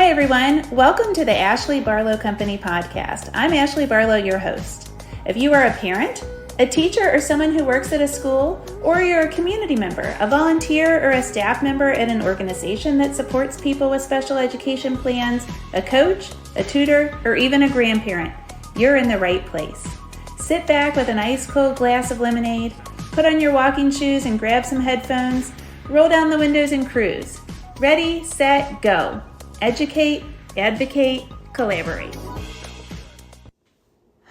Hi everyone, welcome to the Ashley Barlow Company podcast. I'm Ashley Barlow, your host. If you are a parent, a teacher, or someone who works at a school, or you're a community member, a volunteer, or a staff member at an organization that supports people with special education plans, a coach, a tutor, or even a grandparent, you're in the right place. Sit back with an ice cold glass of lemonade, put on your walking shoes and grab some headphones, roll down the windows and cruise. Ready, set, go. Educate, advocate, collaborate.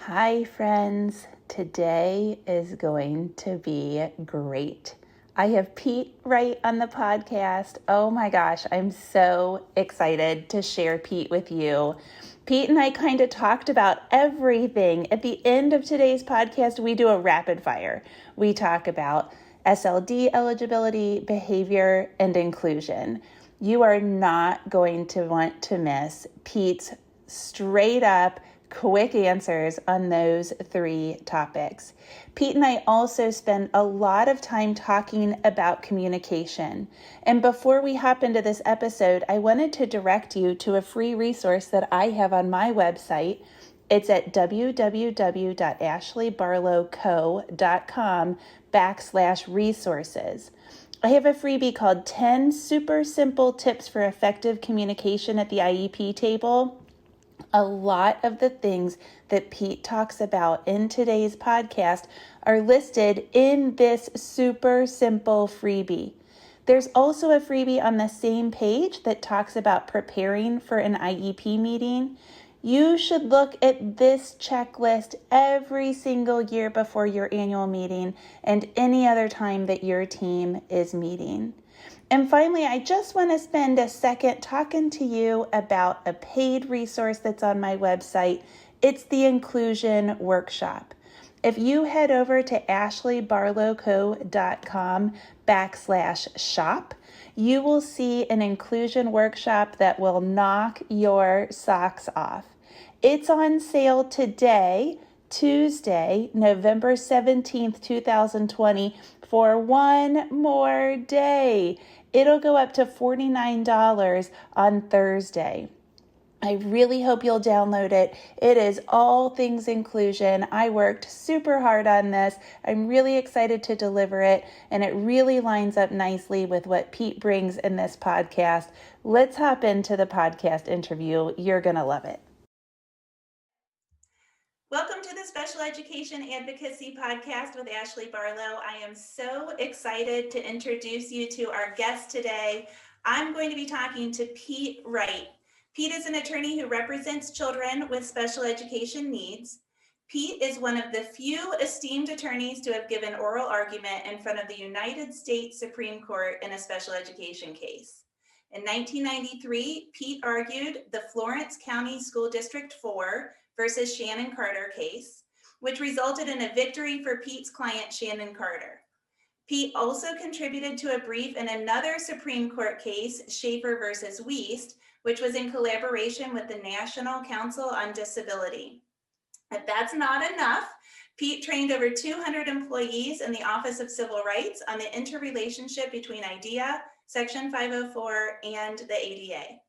Hi friends, today is going to be great. I have Pete Wright on the podcast. Oh my gosh, I'm so excited to share Pete with you. Pete and I kind of talked about everything. At the end of today's podcast, we do a rapid fire. We talk about SLD eligibility, behavior, and inclusion. You are not going to want to miss Pete's straight up quick answers on those three topics. Pete and I also spend a lot of time talking about communication. And before we hop into this episode, I wanted to direct you to a free resource that I have on my website. It's at www.ashleybarlowco.com/resources. I have a freebie called 10 Super Simple Tips for Effective Communication at the IEP table. A lot of the things that Pete talks about in today's podcast are listed in this super simple freebie. There's also a freebie on the same page that talks about preparing for an IEP meeting. You should look at this checklist every single year before your annual meeting and any other time that your team is meeting. And finally, I just want to spend a second talking to you about a paid resource that's on my website. It's the Inclusion Workshop. If you head over to ashleybarlowco.com/shop, you will see an inclusion workshop that will knock your socks off. It's on sale today, Tuesday, November 17th, 2020, for one more day. It'll go up to $49 on Thursday. I really hope you'll download it. It is all things inclusion. I worked super hard on this. I'm really excited to deliver it, and it really lines up nicely with what Pete brings in this podcast. Let's hop into the podcast interview. You're going to love it. Welcome to the Special Education Advocacy Podcast with Ashley Barlow. I am so excited to introduce you to our guest today. I'm going to be talking to Pete Wright. Pete is an attorney who represents children with special education needs. Pete is one of the few esteemed attorneys to have given oral argument in front of the United States Supreme Court in a special education case. In 1993, Pete argued the Florence County School District 4 versus Shannon Carter case, which resulted in a victory for Pete's client, Shannon Carter. Pete also contributed to a brief in another Supreme Court case, Schaefer versus Wiest, which was in collaboration with the National Council on Disability. If that's not enough, Pete trained over 200 employees in the Office of Civil Rights on the interrelationship between IDEA, Section 504, and the ADA.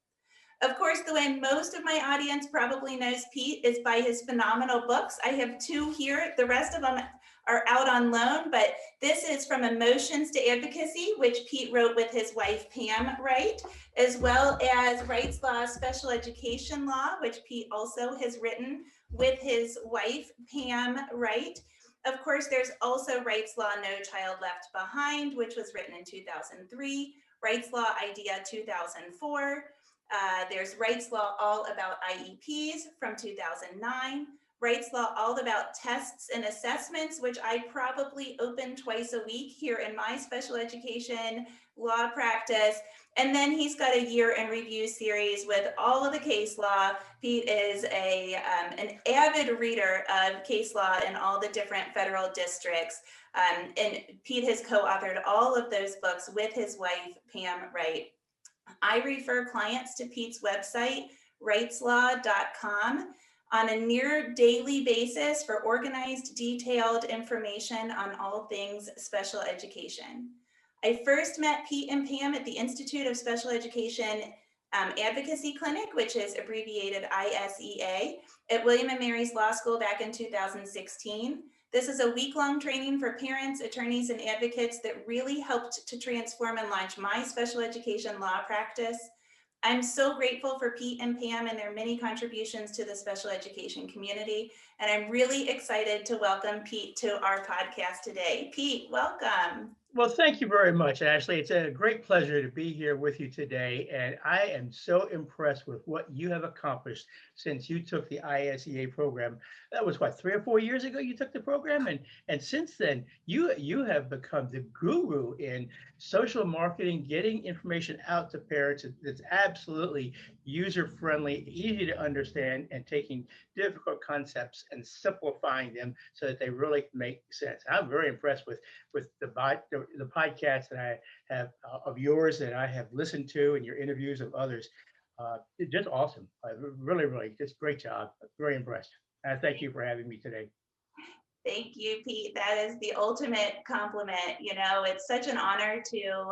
Of course, the way most of my audience probably knows Pete is by his phenomenal books. I have two here. The rest of them are out on loan, but this is From Emotions to Advocacy, which Pete wrote with his wife, Pam Wright, as well as Wrightslaw Special Education Law, which Pete also has written with his wife, Pam Wright. Of course, there's also Wrightslaw No Child Left Behind, which was written in 2003, Wrightslaw IDEA 2004, there's Wrightslaw All About IEPs from 2009, Wrightslaw All About Tests and Assessments, which I probably open twice a week here in my special education law practice. And then he's got a year in review series with all of the case law. Pete is an avid reader of case law in all the different federal districts. And Pete has co-authored all of those books with his wife, Pam Wright. I refer clients to Pete's website, wrightslaw.com, on a near daily basis for organized, detailed information on all things special education. I first met Pete and Pam at the Institute of Special Education Advocacy Clinic, which is abbreviated ISEA, at William & Mary's Law School back in 2016. This is a week-long training for parents, attorneys, and advocates that really helped to transform and launch my special education law practice. I'm so grateful for Pete and Pam and their many contributions to the special education community. And I'm really excited to welcome Pete to our podcast today. Pete, welcome. Well, thank you very much, Ashley. It's a great pleasure to be here with you today. And I am so impressed with what you have accomplished since you took the ISEA program. That was what, 3 or 4 years ago you took the program? And since then, you have become the guru in social marketing, getting information out to parents that's absolutely user-friendly, easy to understand, and taking difficult concepts and simplifying them so that they really make sense. I'm very impressed with the podcast that I have of yours that I have listened to and your interviews of others. It's just awesome. Really, just great job. Very impressed. And thank you for having me today. Thank you, Pete. That is the ultimate compliment. You know, it's such an honor to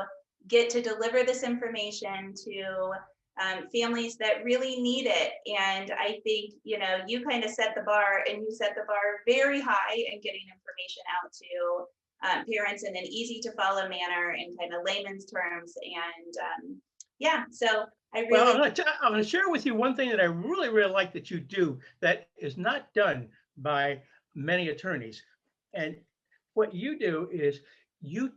get to deliver this information to families that really need it. And I think, you know, you kind of set the bar, and you set the bar very high in getting information out to parents in an easy to follow manner in kind of layman's terms. And yeah, so I really. Well, I'm going to share with you one thing that I really like that you do that is not done by many attorneys. And what you do is you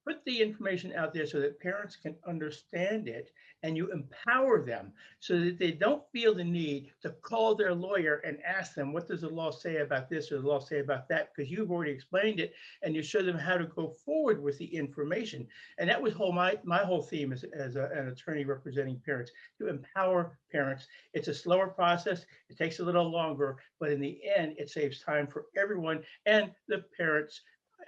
put the information out there so that parents can understand it, and you empower them so that they don't feel the need to call their lawyer and ask them, what does the law say about this or the law say about that? Because you've already explained it, and you show them how to go forward with the information. And that was my whole theme as an attorney representing parents, to empower parents. It's a slower process. It takes a little longer, but in the end, it saves time for everyone, and the parents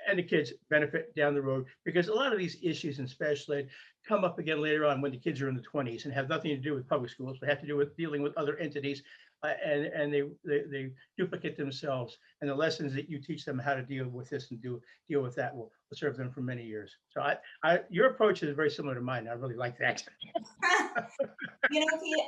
and the kids benefit down the road, because a lot of these issues in special ed come up again later on when the kids are in the 20s and have nothing to do with public schools, but have to do with dealing with other entities, and they duplicate themselves. And the lessons that you teach them how to deal with this and deal with that will serve them for many years. So your approach is very similar to mine. I really like that. You know, Pete,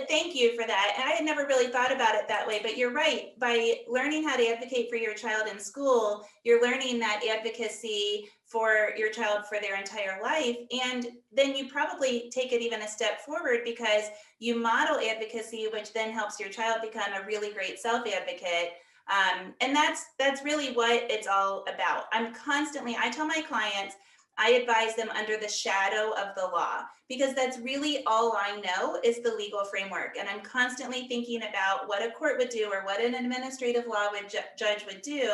thank you for that. And I had never really thought about it that way, but you're right. By learning how to advocate for your child in school, you're learning that advocacy for your child for their entire life. And then you probably take it even a step forward because you model advocacy, which then helps your child become a really great self-advocate. And that's really what it's all about. I tell my clients, I advise them under the shadow of the law, because that's really all I know is the legal framework. And I'm constantly thinking about what a court would do or what an administrative law judge would do.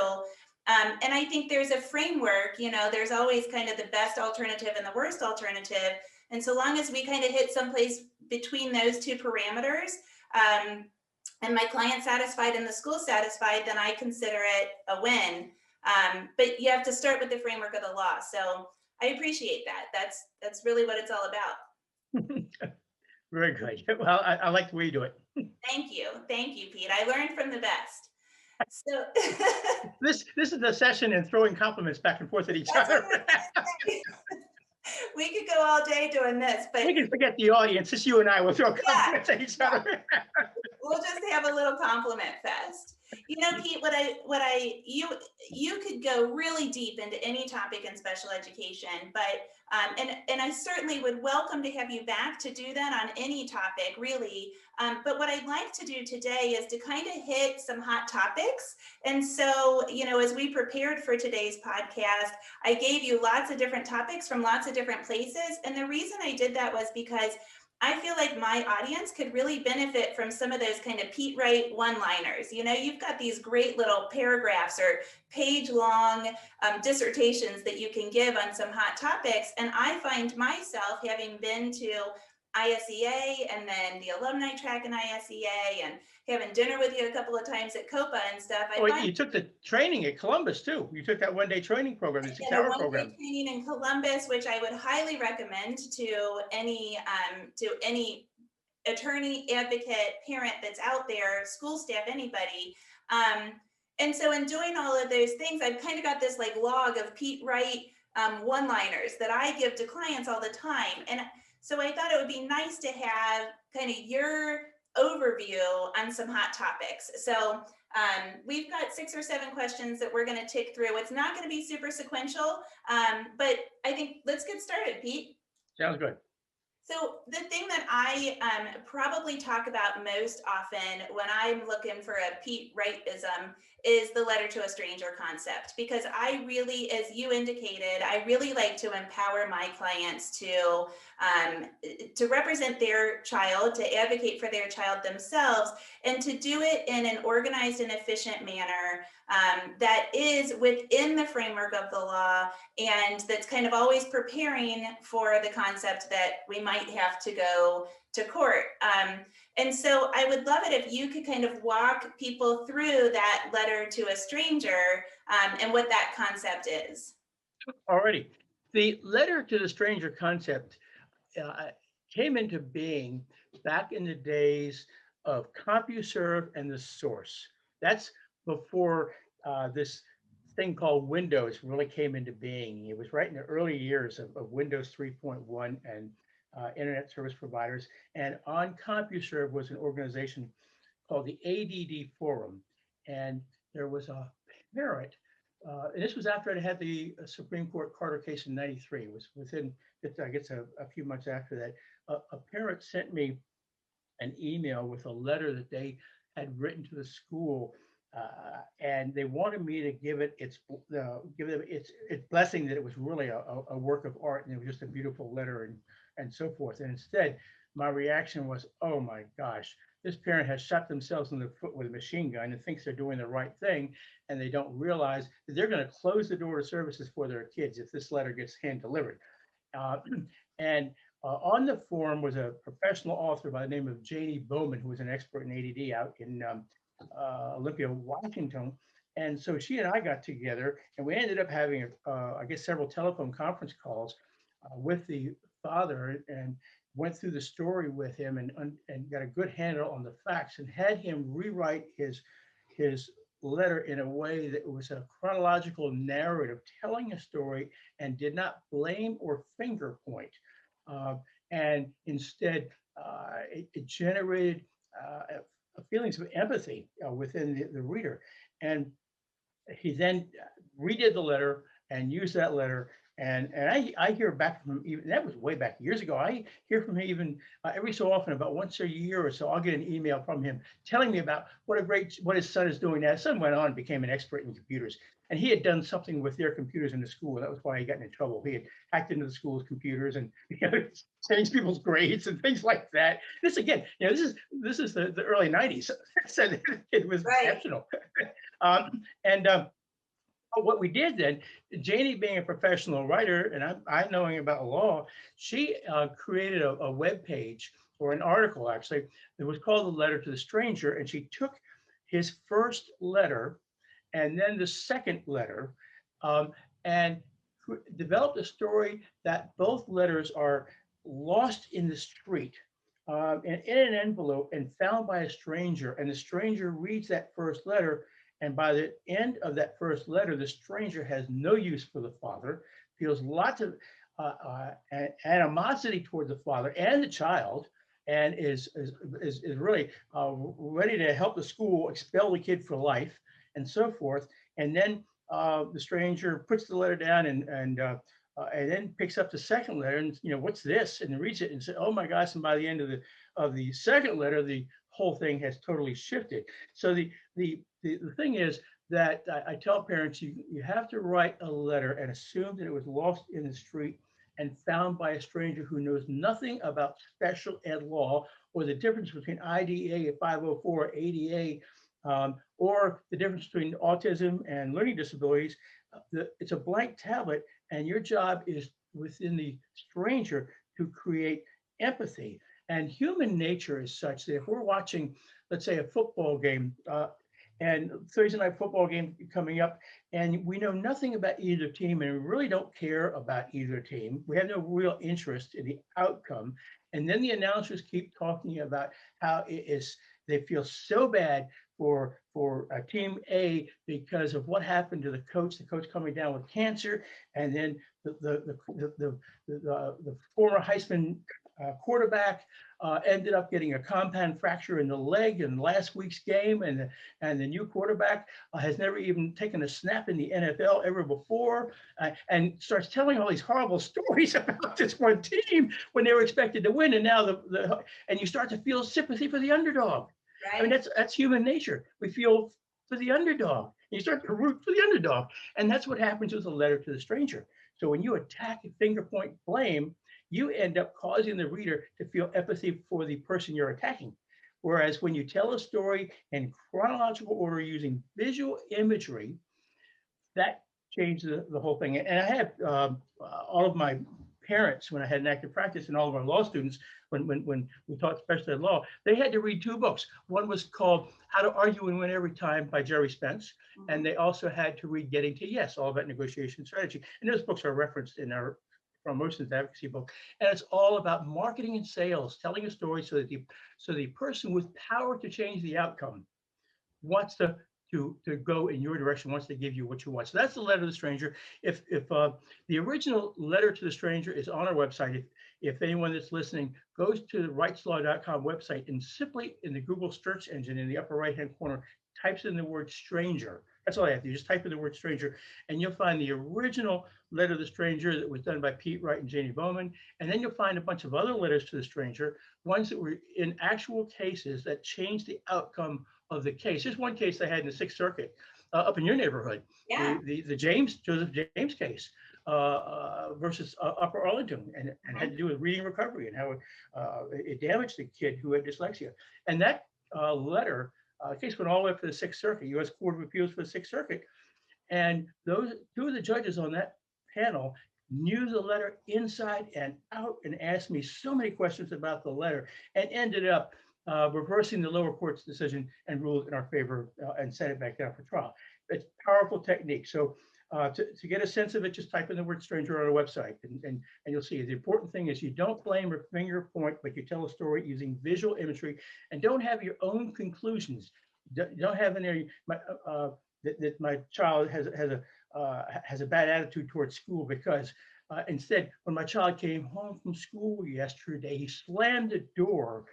And I think there's a framework, you know, there's always kind of the best alternative and the worst alternative. And so long as we kind of hit someplace between those two parameters, and my client satisfied and the school satisfied, then I consider it a win. But you have to start with the framework of the law. So I appreciate that. That's really what it's all about. Very good. Well, I like the way you do it. Thank you, Pete. I learned from the best. So this is the session and throwing compliments back and forth at each other. We could go all day doing this, but we can forget the audience. Just you and I will throw compliments at each other. We'll just have a little compliment fest. You know, Pete, you could go really deep into any topic in special education, but and I certainly would welcome to have you back to do that on any topic, really. But what I'd like to do today is to kind of hit some hot topics. And so, you know, as we prepared for today's podcast, I gave you lots of different topics from lots of different places. And the reason I did that was because I feel like my audience could really benefit from some of those kind of Pete Wright one-liners. You know, you've got these great little paragraphs or page-long dissertations that you can give on some hot topics. And I find myself, having been to ISEA and then the alumni track in ISEA and having dinner with you a couple of times at COPA and stuff. You took the training at Columbus too. You took that one-day training program, the 6-hour program. Training in Columbus, which I would highly recommend to any attorney, advocate, parent that's out there, school staff, anybody. And so in doing all of those things, I've kind of got this like log of Pete Wright one-liners that I give to clients all the time. And So I thought it would be nice to have kind of your overview on some hot topics. So we've got 6 or 7 questions that we're going to tick through. It's not going to be super sequential, but I think let's get started, Pete. Sounds good. So the thing that I probably talk about most often when I'm looking for a Pete Wrightism is the letter to a stranger concept, because I really, as you indicated, I really like to empower my clients to represent their child, to advocate for their child themselves, and to do it in an organized and efficient manner that is within the framework of the law, and that's kind of always preparing for the concept that we might have to go to court. And so I would love it if you could kind of walk people through that letter to a stranger and what that concept is. Alrighty. The letter to the stranger concept uh, came into being back in the days of CompuServe and the source. That's before this thing called Windows really came into being. It was right in the early years of Windows 3.1 and internet service providers. And on CompuServe was an organization called the ADD Forum. And there was a parent, and this was after I had the Supreme Court Carter case in '93. It was within, I guess, a few months after that. A parent sent me an email with a letter that they had written to the school, and they wanted me to give it its blessing that it was really a work of art and it was just a beautiful letter and so forth. And instead, my reaction was, oh my gosh, this parent has shot themselves in the foot with a machine gun and thinks they're doing the right thing, and they don't realize that they're going to close the door to services for their kids if this letter gets hand delivered. Uh, and on the forum was a professional author by the name of Janie Bowman, who was an expert in ADD out in Olympia, Washington. And so she and I got together, and we ended up having, I guess, several telephone conference calls with the father, and went through the story with him, and got a good handle on the facts, and had him rewrite his letter in a way that was a chronological narrative telling a story and did not blame or finger point. And instead, it generated feelings of empathy within the reader. And he then redid the letter and used that letter. And I hear back from him, even that was way back years ago. I hear from him even every so often, about once a year or so. I'll get an email from him telling me about what his son is doing now. His son went on and became an expert in computers, and he had done something with their computers in the school. That was why he got into trouble. He had hacked into the school's computers and changed people's grades and things like that. This again, this is the early '90s, so it was exceptional. And what we did then, Janie being a professional writer and I knowing about law, she created a web page, or an article actually, that was called The Letter to the Stranger. And she took his first letter and then the second letter, and developed a story that both letters are lost in the street, and in an envelope and found by a stranger. And the stranger reads that first letter. And by the end of that first letter, the stranger has no use for the father, feels lots of animosity toward the father and the child, and is really ready to help the school expel the kid for life and so forth. And then the stranger puts the letter down and then picks up the second letter and, what's this? And reads it and says, oh my gosh. And by the end of the second letter, the whole thing has totally shifted. So the thing is that I tell parents, you have to write a letter and assume that it was lost in the street and found by a stranger who knows nothing about special ed law, or the difference between IDEA 504, ADA, or the difference between autism and learning disabilities. It's a blank tablet, and your job is within the stranger to create empathy. And human nature is such that if we're watching, let's say, a football game, and Thursday night football game coming up, and we know nothing about either team, and we really don't care about either team. We have no real interest in the outcome. And then the announcers keep talking about how they feel so bad for team A because of what happened to the coach coming down with cancer, and then the former Heisman quarterback ended up getting a compound fracture in the leg in last week's game, and the new quarterback has never even taken a snap in the NFL ever before, and starts telling all these horrible stories about this one team when they were expected to win, and now and you start to feel sympathy for the underdog. Right. I mean, that's human nature. We feel for the underdog. You start to root for the underdog, and that's what happens with a letter to the stranger. So when you attack and finger point blame, you end up causing the reader to feel empathy for the person you're attacking. Whereas when you tell a story in chronological order using visual imagery, that changes the whole thing. And I had all of my parents, when I had an active practice, and all of our law students, when we taught special ed law, they had to read two books. One was called How to Argue and Win Every Time by Jerry Spence. And they also had to read Getting to Yes, all about negotiation strategy. And those books are referenced in our promotions advocacy book. And it's all about marketing and sales, telling a story so that the person with power to change the outcome wants to go in your direction, wants to give you what you want. So that's the letter to the stranger. If the original letter to the stranger is on our website, if anyone that's listening goes to the Wrightslaw.com website and simply in the Google search engine in the upper right-hand corner, types in the word stranger. That's all I have to do. Just type in the word stranger, and you'll find the original letter to the stranger that was done by Pete Wright and Janie Bowman. And then you'll find a bunch of other letters to the stranger, ones that were in actual cases that changed the outcome of the case. There's one case I had in the Sixth Circuit up in your neighborhood, Yeah. the Joseph James case versus Upper Arlington, and had to do with reading recovery and how it damaged the kid who had dyslexia. And that letter, case went all the way up to the Sixth Circuit, U.S. Court of Appeals for the Sixth Circuit. And those two of the judges on that panel knew the letter inside and out and asked me so many questions about the letter, and ended up reversing the lower court's decision and ruled in our favor and sent it back down for trial. It's a powerful technique. So to get a sense of it, just type in the word stranger on our website, and you'll see the important thing is you don't blame or finger point, but you tell a story using visual imagery, and don't have your own conclusions. Don't have in there that my child has a bad attitude towards school because instead, when my child came home from school yesterday, he slammed the door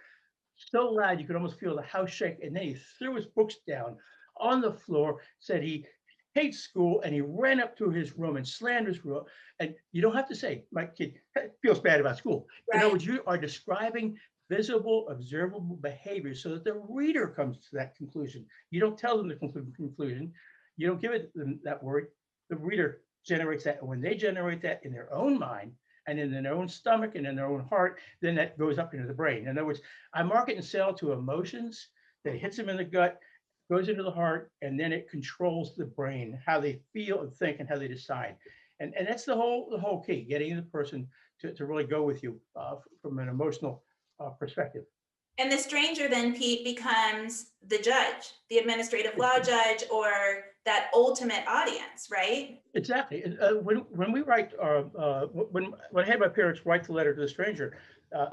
so loud you could almost feel the house shake, and then he threw his books down on the floor, said he hates school, and he ran up to his room and slammed his room. And you don't have to say, my kid feels bad about school. Right. In other words, you are describing visible, observable behavior so that the reader comes to that conclusion. You don't tell them the conclusion. You don't give it that word. The reader generates that. And when they generate that in their own mind and in their own stomach and in their own heart, then that goes up into the brain. In other words, I market and sell to emotions that hits them in the gut, goes into the heart, and then it controls the brain, how they feel and think and how they decide. And that's the whole key, getting the person to really go with you from an emotional perspective. And the stranger then, Pete, becomes the judge, the administrative law judge, or that ultimate audience, right? Exactly. When we write, when I had my parents write the letter to the stranger,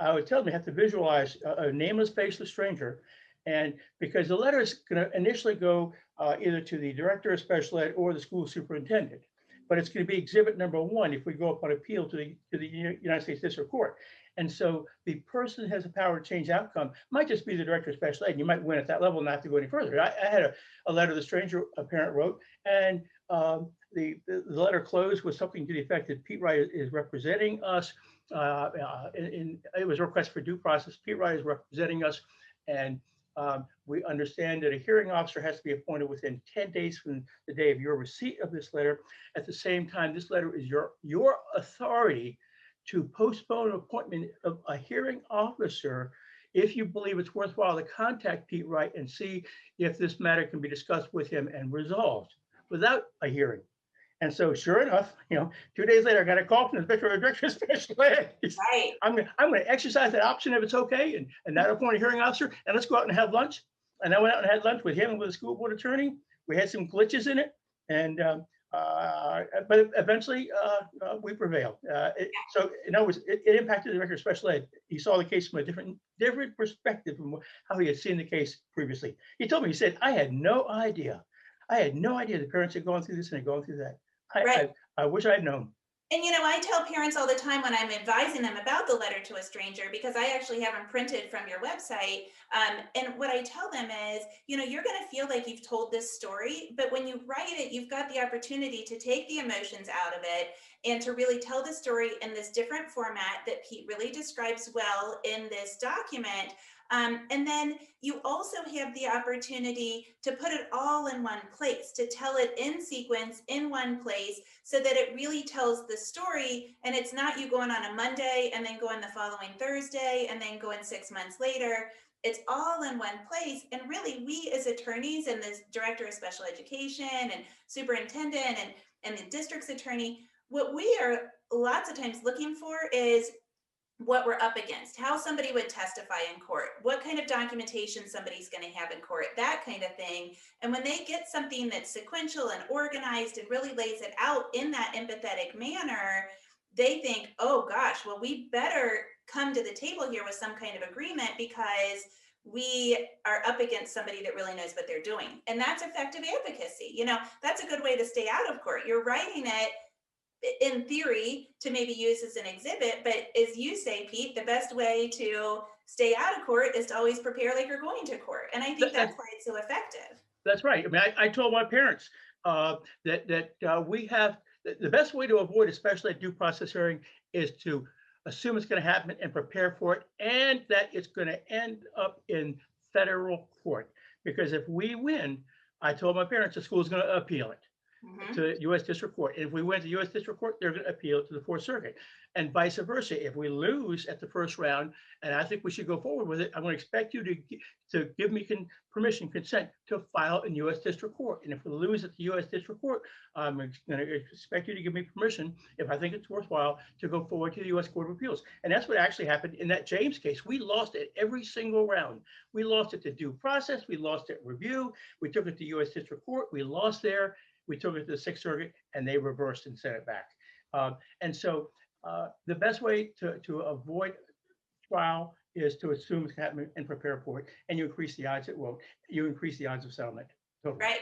I would tell them you have to visualize a nameless, faceless stranger. And because the letter is going to initially go either to the director of special ed or the school superintendent, but it's going to be exhibit number one if we go up on appeal to the United States District Court. And so the person who has the power to change outcome might just be the director of special ed, and you might win at that level and not have to go any further. I had a letter the stranger, a parent wrote, and the letter closed with something to the effect that Pete Wright is representing us. It was a request for due process. Pete Wright is representing us, and we understand that a hearing officer has to be appointed within 10 days from the day of your receipt of this letter. At the same time, this letter is your authority to postpone appointment of a hearing officer if you believe it's worthwhile to contact Pete Wright and see if this matter can be discussed with him and resolved without a hearing. And so, sure enough, 2 days later, I got a call from the director of special ed. Right. I'm going to exercise that option if it's okay, and not appoint a hearing officer, and let's go out and have lunch. And I went out and had lunch with him and with the school board attorney. We had some glitches in it, and but eventually we prevailed. So in other words, it impacted the director of special ed. He saw the case from a different perspective from how he had seen the case previously. He told me, he said, I had no idea the parents had gone through this and had gone through that. I wish I had known. And I tell parents all the time when I'm advising them about the letter to a stranger, because I actually have them printed from your website. And what I tell them is, you're going to feel like you've told this story, but when you write it, you've got the opportunity to take the emotions out of it and to really tell the story in this different format that Pete really describes well in this document. And then you also have the opportunity to put it all in one place, to tell it in sequence in one place, so that it really tells the story. And it's not you going on a Monday and then going the following Thursday and then going 6 months later. It's all in one place. And really, we as attorneys and the director of special education and superintendent and the district's attorney, what we are lots of times looking for is what we're up against, how somebody would testify in court, what kind of documentation somebody's going to have in court, that kind of thing. And when they get something that's sequential and organized and really lays it out in that empathetic manner, they think, oh gosh, well, we better come to the table here with some kind of agreement, because we are up against somebody that really knows what they're doing. And that's effective advocacy. That's a good way to stay out of court. You're writing it in theory to maybe use as an exhibit, but as you say, Pete, the best way to stay out of court is to always prepare like you're going to court. And I think That, that's why it's so effective. that's right. I mean, I told my parents that we have the best way to avoid, especially a due process hearing, is to assume it's going to happen and prepare for it, and that it's going to end up in federal court. Because if we win, I told my parents the school is going to appeal it to U.S. District Court. If we went to U.S. District Court, they're going to appeal to the Fourth Circuit, and vice versa. If we lose at the first round, and I think we should go forward with it, I'm going to expect you to give me permission, consent to file in U.S. District Court. And if we lose at the U.S. District Court, I'm going to expect you to give me permission, if I think it's worthwhile, to go forward to the U.S. Court of Appeals. And that's what actually happened in that James case. We lost it every single round. We lost it to due process. We lost it review. We took it to U.S. District Court. We lost there. We took it to the Sixth Circuit, and they reversed and sent it back. And so the best way to avoid trial is to assume it's happening and prepare for it, and you increase the odds it won't. You increase the odds of settlement. Totally. Right,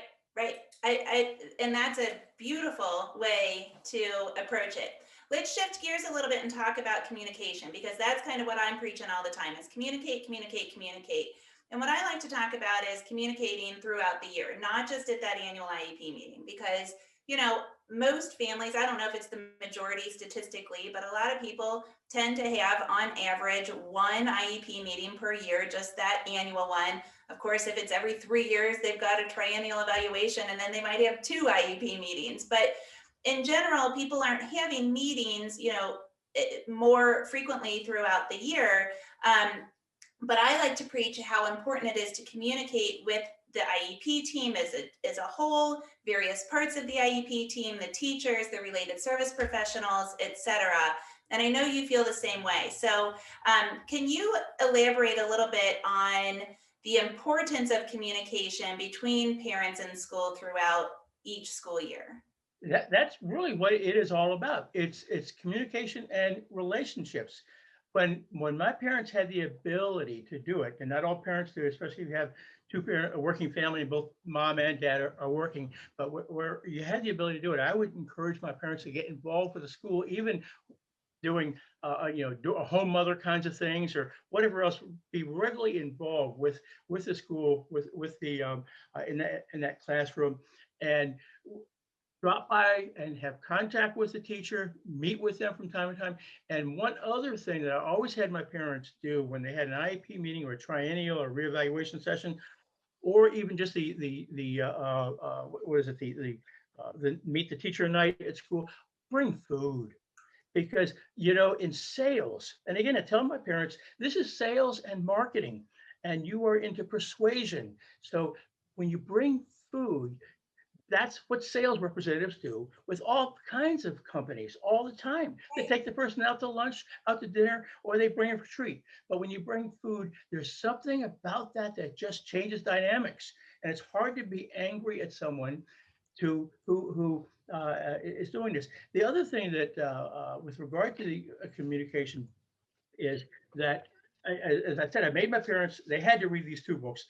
right. And that's a beautiful way to approach it. Let's shift gears a little bit and talk about communication, because that's kind of what I'm preaching all the time is communicate, communicate, communicate. And what I like to talk about is communicating throughout the year, not just at that annual IEP meeting, because, most families, I don't know if it's the majority statistically, but a lot of people tend to have on average one IEP meeting per year, just that annual one. Of course, if it's every 3 years, they've got a triennial evaluation, and then they might have 2 IEP meetings. But in general, people aren't having meetings, more frequently throughout the year. But I like to preach how important it is to communicate with the IEP team as a whole, various parts of the IEP team, the teachers, the related service professionals, etc. And I know you feel the same way. So can you elaborate a little bit on the importance of communication between parents and school throughout each school year? That's really what it is all about. It's communication and relationships. When my parents had the ability to do it, and not all parents do, especially if you have a working family, both mom and dad are working, but where you had the ability to do it, I would encourage my parents to get involved with the school, even doing do a home mother kinds of things or whatever else. Be regularly involved with the school, with the in that classroom, and drop by and have contact with the teacher, meet with them from time to time. And one other thing that I always had my parents do when they had an IEP meeting or a triennial or reevaluation session, or even just the what is it, the meet the teacher night at school, bring food. Because, in sales, and again, I tell my parents, this is sales and marketing, and you are into persuasion. So when you bring food, that's what sales representatives do with all kinds of companies all the time. They take the person out to lunch, out to dinner, or they bring a treat. But when you bring food, there's something about that just changes dynamics. And it's hard to be angry at someone who is doing this. The other thing that, with regard to the communication, is that, as I said, I made my parents, they had to read these 2 books,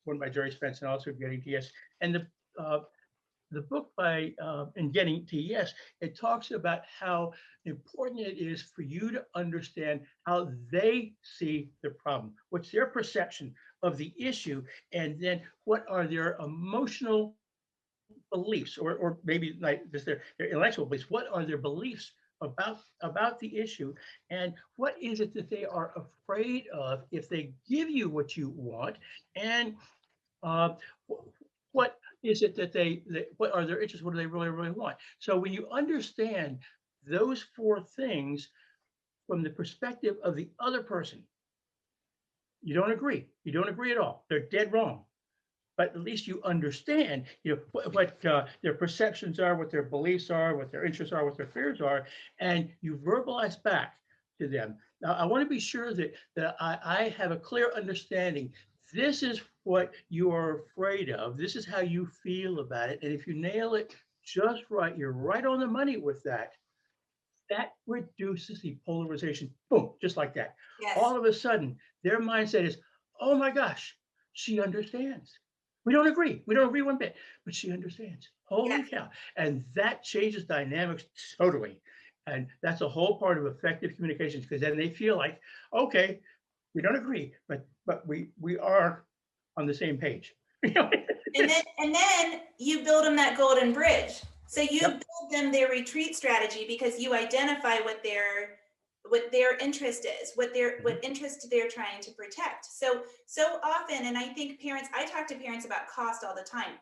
one by Jerry Spence and also Getting TS. And the book by In Getting to Yes, it talks about how important it is for you to understand how they see the problem, what's their perception of the issue, and then what are their emotional beliefs, or maybe like just their intellectual beliefs. What are their beliefs about the issue, and what is it that they are afraid of if they give you what you want, and uh, what is it that what are their interests? What do they really, really want? So when you understand those four things from the perspective of the other person, you don't agree. You don't agree at all. They're dead wrong. But at least you understand, what their perceptions are, what their beliefs are, what their interests are, what their fears are, and you verbalize back to them. Now, I want to be sure that I have a clear understanding. This is what you are afraid of. This is how you feel about it. And if you nail it just right, you're right on the money with that. That reduces the polarization. Boom, just like that. Yes. All of a sudden, their mindset is, oh my gosh, she understands. We don't agree. We don't agree one bit, but she understands. Holy Yes. cow. And that changes dynamics totally. And that's a whole part of effective communications, because then they feel like, okay, we don't agree, but we are on the same page. And then you build them that golden bridge. So you Yep. build them their retreat strategy because you identify what their interest is, what interest they're trying to protect. So often, and I think parents, I talk to parents about cost all the time.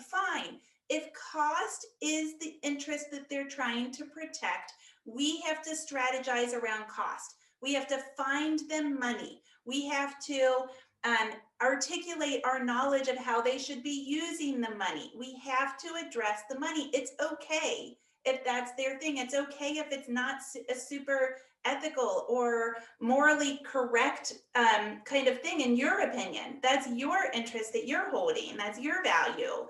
Fine. If cost is the interest that they're trying to protect, we have to strategize around cost. We have to find them money. We have to articulate our knowledge of how they should be using the money. We have to address the money. It's okay if that's their thing. It's okay if it's not a super ethical or morally correct kind of thing in your opinion. That's your interest that you're holding. That's your value.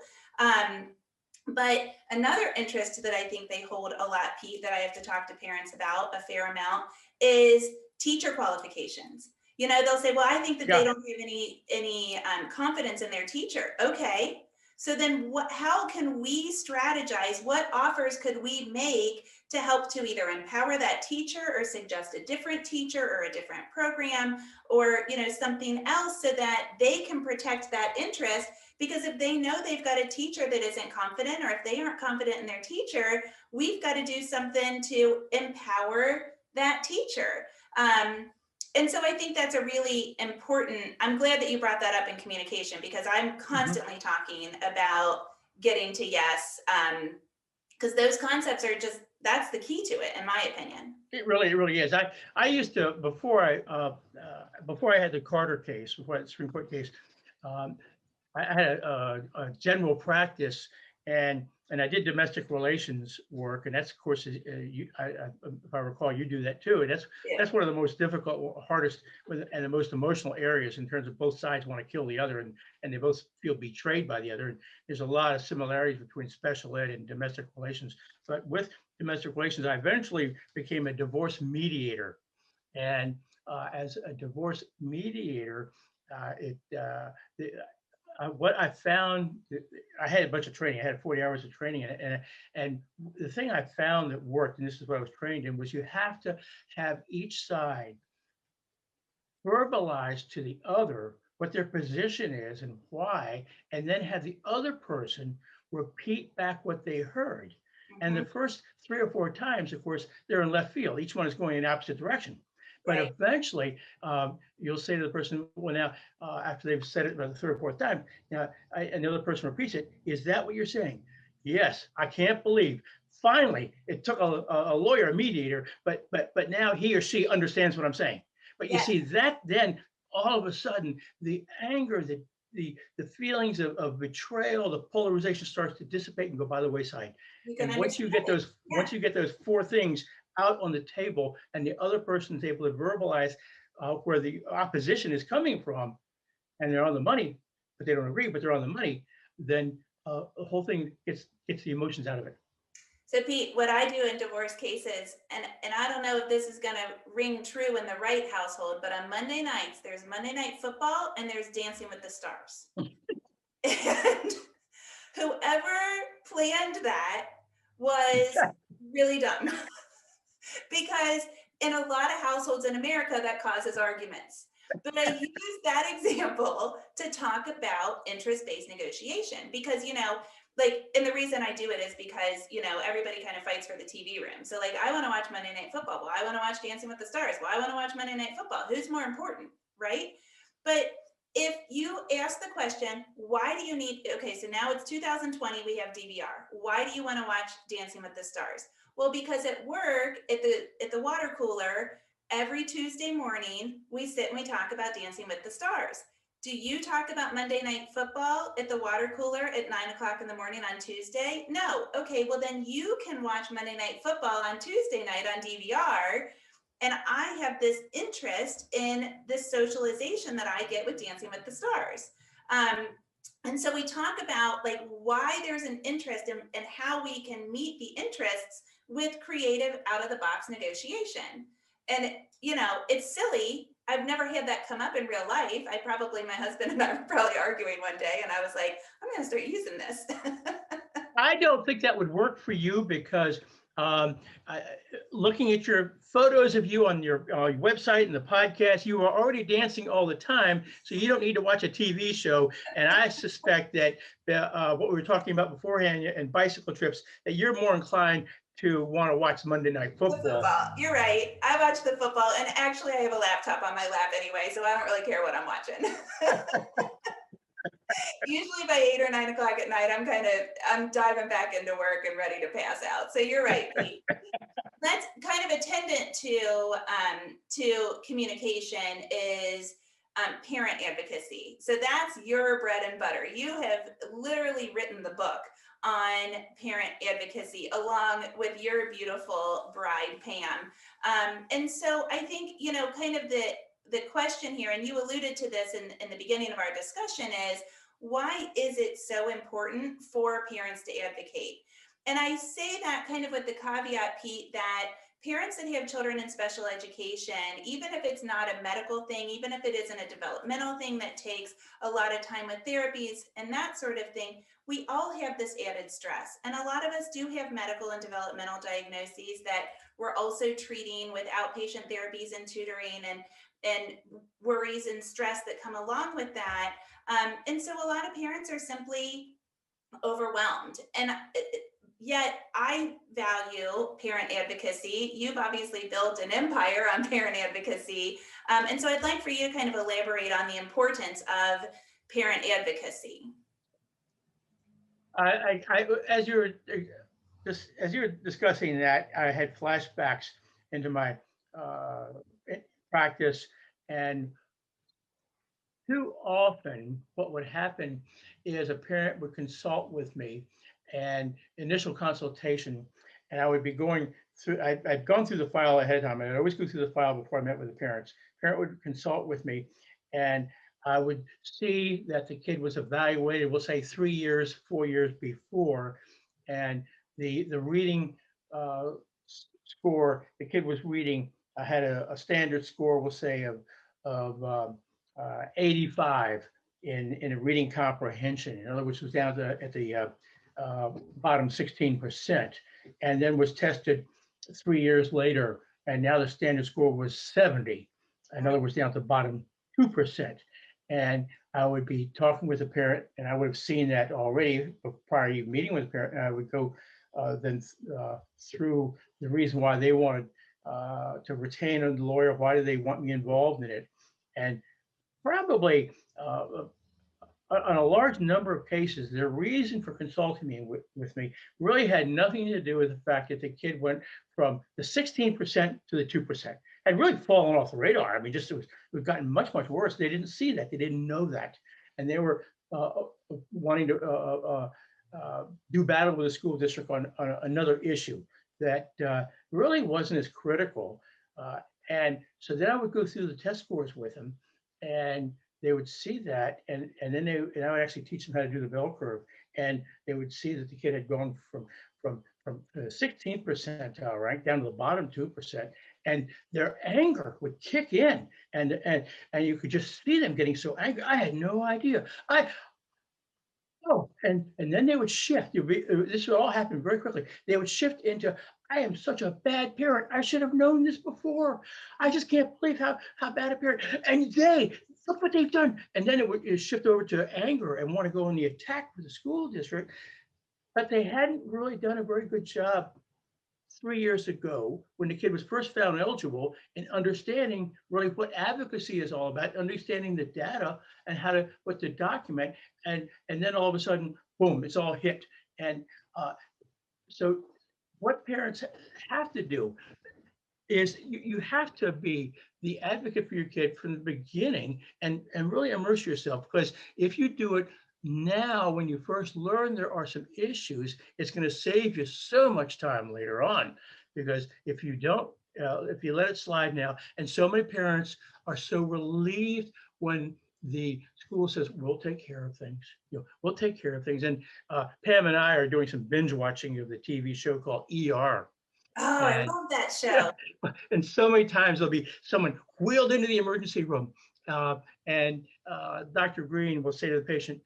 But another interest that I think they hold a lot, Pete, that I have to talk to parents about a fair amount is teacher qualifications. They'll say, well, I think that they don't have any confidence in their teacher. Okay. So then how can we strategize? What offers could we make to help to either empower that teacher or suggest a different teacher or a different program or, something else so that they can protect that interest? Because if they know they've got a teacher that isn't confident, or if they aren't confident in their teacher, we've got to do something to empower that teacher. And so I think that's a really important, I'm glad that you brought that up in communication, because I'm constantly talking about getting to yes, because those concepts are just, that's the key to it, in my opinion. It really is. I used to, before I had the Carter case, before the Supreme Court case, I had a general practice, and I did domestic relations work, and that's, of course, if I recall, you do that too, and that's one of the most difficult, hardest, and the most emotional areas, in terms of both sides want to kill the other, and they both feel betrayed by the other. And there's a lot of similarities between special ed and domestic relations. But with domestic relations, I eventually became a divorce mediator, and as a divorce mediator, what I found, I had a bunch of training. I had 40 hours of training, and the thing I found that worked, and this is what I was trained in, was you have to have each side verbalize to the other what their position is and why, and then have the other person repeat back what they heard. And the first 3 or 4 times, of course, they're in left field. Each one is going in opposite direction. But eventually, you'll say to the person, well, now, after they've said it about the 3rd or 4th time, now, and the other person repeats it, is that what you're saying? Yes, I can't believe. Finally, it took a lawyer, a mediator, but now he or she understands what I'm saying. But you see that, then all of a sudden, the anger, the feelings of betrayal, the polarization starts to dissipate and go by the wayside. And once you get those 4 things out on the table, and the other person is able to verbalize where the opposition is coming from, and they're on the money, but they don't agree, but they're on the money, then the whole thing gets the emotions out of it. So Pete, what I do in divorce cases, and I don't know if this is going to ring true in the Wright household, but on Monday nights, there's Monday Night Football and there's Dancing with the Stars. And whoever planned that was really dumb because in a lot of households in America, that causes arguments. But I use that example to talk about interest-based negotiation because, like, and the reason I do it is because, everybody kind of fights for the TV room. So like, I want to watch Monday Night Football. Well, I want to watch Dancing with the Stars. Well, I want to watch Monday Night Football. Who's more important, right? But if you ask the question, why do you need, okay, so now it's 2020, we have DVR. Why do you want to watch Dancing with the Stars? Well, because at work, at the water cooler, every Tuesday morning, we sit and we talk about Dancing with the Stars. Do you talk about Monday Night Football at the water cooler at 9 o'clock in the morning on Tuesday? No. Okay, well then you can watch Monday Night Football on Tuesday night on DVR. And I have this interest in this socialization that I get with Dancing with the Stars. And so we talk about like why there's an interest and how we can meet the interests with creative out of the box negotiation. And, it's silly. I've never had that come up in real life. My husband and I were probably arguing one day and I was like, I'm going to start using this. I don't think that would work for you because looking at your photos of you on your website and the podcast, you are already dancing all the time, so you don't need to watch a TV show. And I suspect that what we were talking about beforehand and bicycle trips, that you're more inclined to want to watch Monday Night Football. You're right. I watch the football, and actually I have a laptop on my lap anyway, so I don't really care what I'm watching. Usually by 8 or 9 o'clock at night, I'm diving back into work and ready to pass out. So you're right, Pete. That's kind of attendant to communication is parent advocacy. So that's your bread and butter. You have literally written the book on parent advocacy along with your beautiful bride, Pam. And so I think, kind of the question here, and you alluded to this in the beginning of our discussion, is why is it so important for parents to advocate? And I say that kind of with the caveat, Pete, that parents that have children in special education, even if it's not a medical thing, even if it isn't a developmental thing that takes a lot of time with therapies and that sort of thing, we all have this added stress. And a lot of us do have medical and developmental diagnoses that we're also treating with outpatient therapies and tutoring and worries and stress that come along with that. And so a lot of parents are simply overwhelmed. And yet I value parent advocacy. You've obviously built an empire on parent advocacy. And so I'd like for you to kind of elaborate on the importance of parent advocacy. As you were discussing that, I had flashbacks into my practice, and too often what would happen is a parent would consult with me and initial consultation, and I would be going through, I'd gone through the file ahead of time. I'd always go through the file before I met with the parents. Parent would consult with me, and I would see that the kid was evaluated, we'll say 3 years, 4 years before, and the reading score, the kid was reading, had a standard score, we'll say of 85 in a reading comprehension. In other words, it was down at the bottom 16%, and then was tested 3 years later, and now the standard score was 70. In other words, down at the bottom 2%. And I would be talking with a parent, and I would have seen that already prior to meeting with a parent, and I would go through the reason why they wanted to retain a lawyer, why do they want me involved in it, and probably on a large number of cases, their reason for consulting me with me really had nothing to do with the fact that the kid went from the 16% to the 2%. Had really fallen off the radar. I mean, just it was gotten much, much worse. They didn't see that. They didn't know that. And they were wanting to do battle with the school district on another issue that really wasn't as critical. And so then I would go through the test scores with them, and they would see that, and then I would actually teach them how to do the bell curve, and they would see that the kid had gone from the 16th percentile, right, down to the bottom 2%, and their anger would kick in, and you could just see them getting so angry. I had no idea. Oh, and then they would shift. This would all happen very quickly. They would shift into, I am such a bad parent. I should have known this before. I just can't believe how bad a parent. And they look what they've done. And then it would shift over to anger and want to go on the attack with the school district. But they hadn't really done a very good job 3 years ago when the kid was first found eligible in understanding really what advocacy is all about, understanding the data and what to document. And then all of a sudden, boom, it's all hit. And so what parents have to do is you have to be the advocate for your kid from the beginning and really immerse yourself, because if you do it now, when you first learn there are some issues, it's going to save you so much time later on. Because if you don't, if you let it slide now, and so many parents are so relieved when the school says, we'll take care of things, we'll take care of things. And Pam and I are doing some binge watching of the TV show called ER. Oh, I And love that yeah, show. and so many times there'll be someone wheeled into the emergency room, and Dr. Green will say to the patient,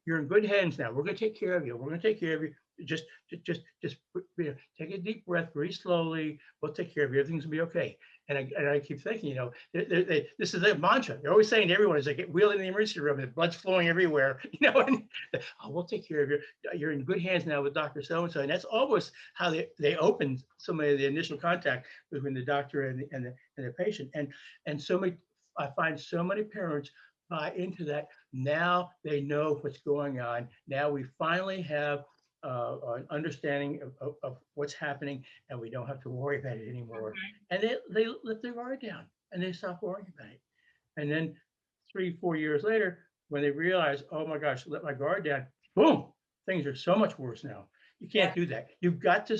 "You're in good hands now. We're going to take care of you. We're going to take care of you. Just take a deep breath, breathe slowly. We'll take care of you. Everything's gonna be okay." And I keep thinking, this is their mantra. They're always saying to everyone as they get wheeled in the emergency room, and blood's flowing everywhere, and oh, we'll take care of you. You're in good hands now with Dr. So-and-so. And that's almost how they opened so many of the initial contact between the doctor and the patient. And so many, I find so many parents buy into that. Now they know what's going on. Now we finally have an understanding of what's happening, and we don't have to worry about it anymore. And they let their guard down and they stop worrying about it. And then 3-4 years later, when they realize, oh my gosh, let my guard down, boom, things are so much worse now. You can't do that. You've got to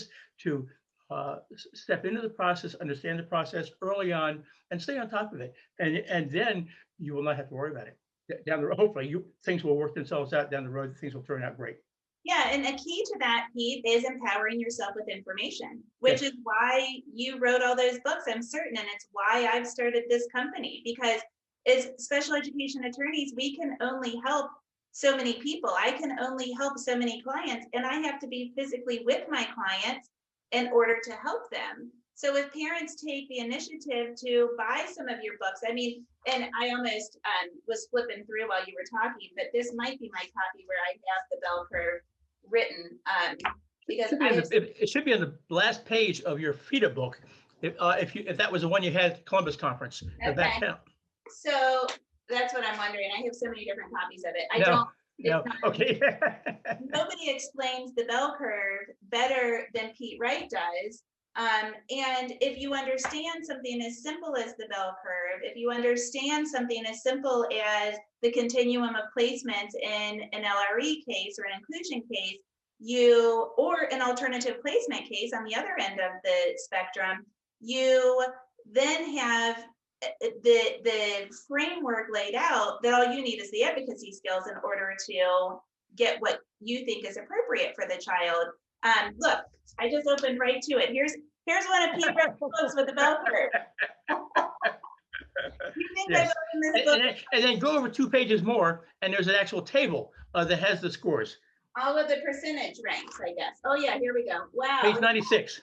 step into the process, understand the process early on, and stay on top of it. And then you will not have to worry about it down the road. Hopefully, things will work themselves out down the road. Things will turn out great. Yeah, and a key to that, Pete, is empowering yourself with information, which is why you wrote all those books, I'm certain, and it's why I've started this company, because as special education attorneys, we can only help so many people. I can only help so many clients, and I have to be physically with my clients in order to help them. So if parents take the initiative to buy some of your books, I mean, and I almost was flipping through while you were talking, but this might be my copy where I have the bell curve written, because it should be on the last page of your FIDA book, if that was the one you had at the Columbus conference. Does that count? So that's what I'm wondering. I have so many different copies of it. Okay. Nobody explains the bell curve better than Pete Wright does. And if you understand something as simple as the bell curve, if you understand something as simple as the continuum of placements in an LRE case or an inclusion case, or an alternative placement case on the other end of the spectrum, you then have the framework laid out that all you need is the advocacy skills in order to get what you think is appropriate for the child. Look, I just opened right to it. Here's one of Pete Wright's books with the bell curve. You think Yes. I opened this book? And then go over 2 pages more, and there's an actual table that has the scores. All of the percentage ranks, I guess. Oh yeah, here we go. Wow. Page 96.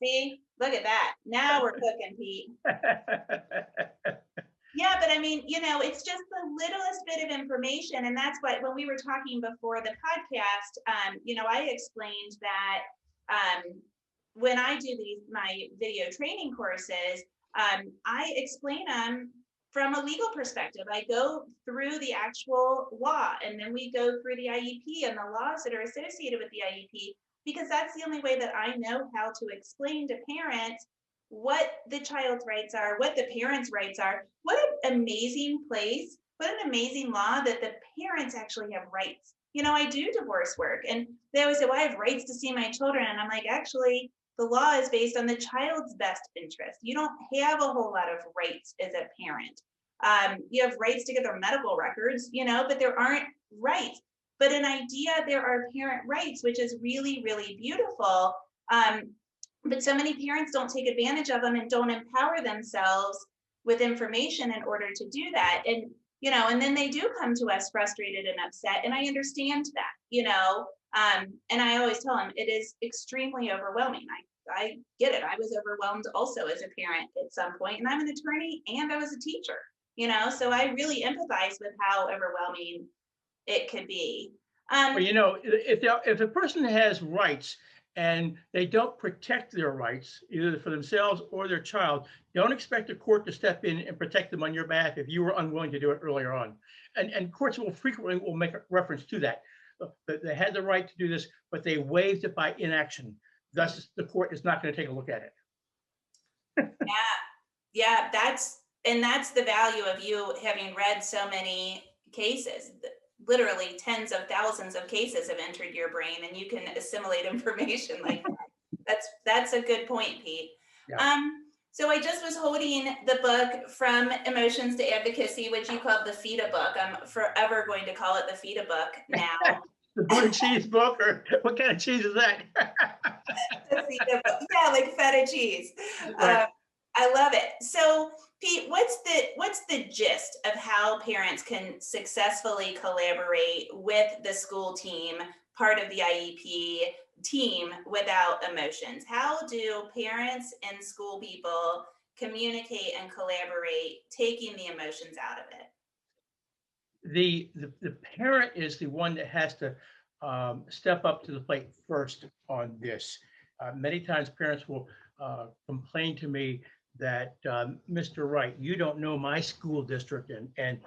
See, look at that. Now we're cooking, Pete. Yeah, but I mean, it's just the littlest bit of information. And that's why when we were talking before the podcast, I explained that when I do my video training courses, I explain them from a legal perspective. I go through the actual law, and then we go through the IEP and the laws that are associated with the IEP, because that's the only way that I know how to explain to parents what the child's rights are, what the parents' rights are. What an amazing place, what an amazing law that the parents actually have rights. I do divorce work, and they always say, well, I have rights to see my children. And I'm like, actually, the law is based on the child's best interest. You don't have a whole lot of rights as a parent. You have rights to get their medical records, but there aren't rights. But in idea, there are parent rights, which is really, really beautiful. But so many parents don't take advantage of them and don't empower themselves with information in order to do that. And and then they do come to us frustrated and upset. And I understand that. And I always tell them it is extremely overwhelming. I get it. I was overwhelmed also as a parent at some point, and I'm an attorney and I was a teacher, so I really empathize with how overwhelming it could be. Well, if a person has rights and they don't protect their rights, either for themselves or their child, don't expect a court to step in and protect them on your behalf if you were unwilling to do it earlier on. And courts will frequently make a reference to that. That they had the right to do this, but they waived it by inaction. Thus, the court is not going to take a look at it. Yeah, that's the value of you having read so many cases. Literally tens of thousands of cases have entered your brain, and you can assimilate information like that. That's a good point, Pete. Yeah. So I just was holding the book From Emotions to Advocacy, which you called the FIDA book. I'm forever going to call it the FIDA book now. The blue cheese book, or what kind of cheese is that? The FIDA book. Yeah, like feta cheese. Right. I love it. So Pete, what's the gist of how parents can successfully collaborate with the school team, part of the IEP team, without emotions? How do parents and school people communicate and collaborate, taking the emotions out of it? The parent is the one that has to step up to the plate first on this. Many times parents will complain to me that Mr. Wright, you don't know my school district, and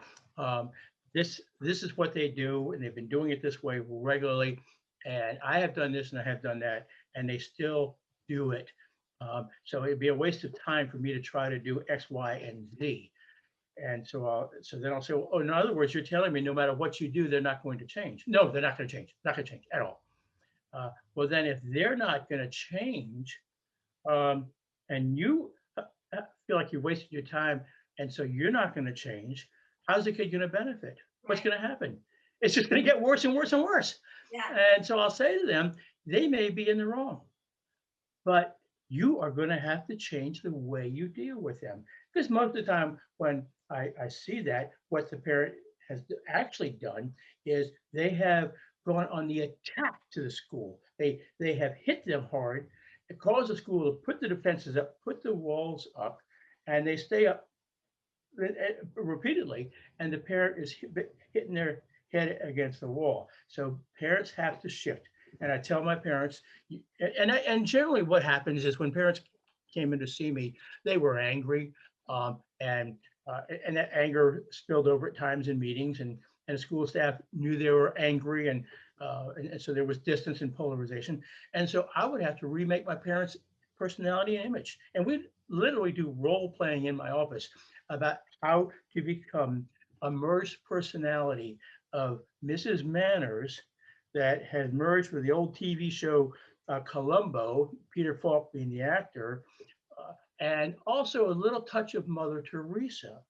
this is what they do, and they've been doing it this way regularly, and I have done this and I have done that, and they still do it. So it'd be a waste of time for me to try to do X, Y, and Z. And so then I'll say, well, in other words, you're telling me no matter what you do, they're not going to change. No, they're not going to change. Not going to change at all. Well, then if they're not going to change, and you feel like you wasted your time, and so you're not going to change, how's the kid going to benefit? What's going to happen? It's just going to get worse and worse and worse. Yeah. And so I'll say to them, they may be in the wrong, but you are going to have to change the way you deal with them. Because most of the time when I see that, what the parent has actually done is they have gone on the attack to the school. They have hit them hard. It caused the school to put the defenses up, put the walls up, and they stay up repeatedly, and the parent is hitting their head against the wall. So parents have to shift. And I tell my parents, and generally what happens is when parents came in to see me, they were angry, and that anger spilled over at times in meetings, and school staff knew they were angry, and so there was distance and polarization. And so I would have to remake my parents' personality and image. And we literally do role playing in my office about how to become a merged personality of Mrs. Manners that had merged with the old TV show Columbo, Peter Falk being the actor, and also a little touch of Mother Teresa.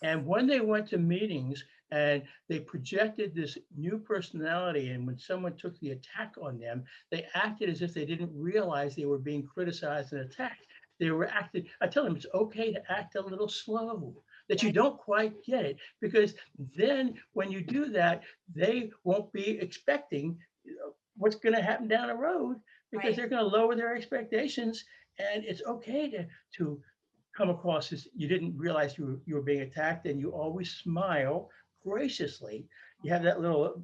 And when they went to meetings and they projected this new personality, and when someone took the attack on them, they acted as if they didn't realize they were being criticized and attacked. They were acting, I tell them it's okay to act a little slow, that you don't quite get it, because then when you do that, they won't be expecting what's going to happen down the road, because they're going to lower their expectations. And it's okay to come across as you didn't realize you were being attacked, and you always smile graciously. You have that little,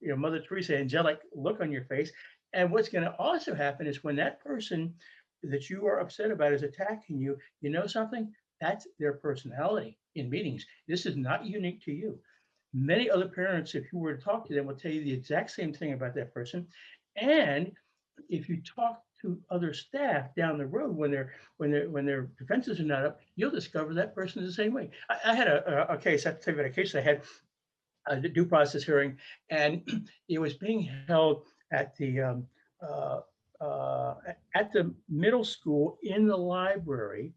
Mother Teresa angelic look on your face. And what's going to also happen is when that person that you are upset about is attacking you, you know something? That's their personality in meetings. This is not unique to you. Many other parents, if you were to talk to them, will tell you the exact same thing about that person. And if you talk to other staff down the road when their defenses are not up, you'll discover that person is the same way. I had a case. I have to tell you about a case I had, a due process hearing, and it was being held at the middle school in the library,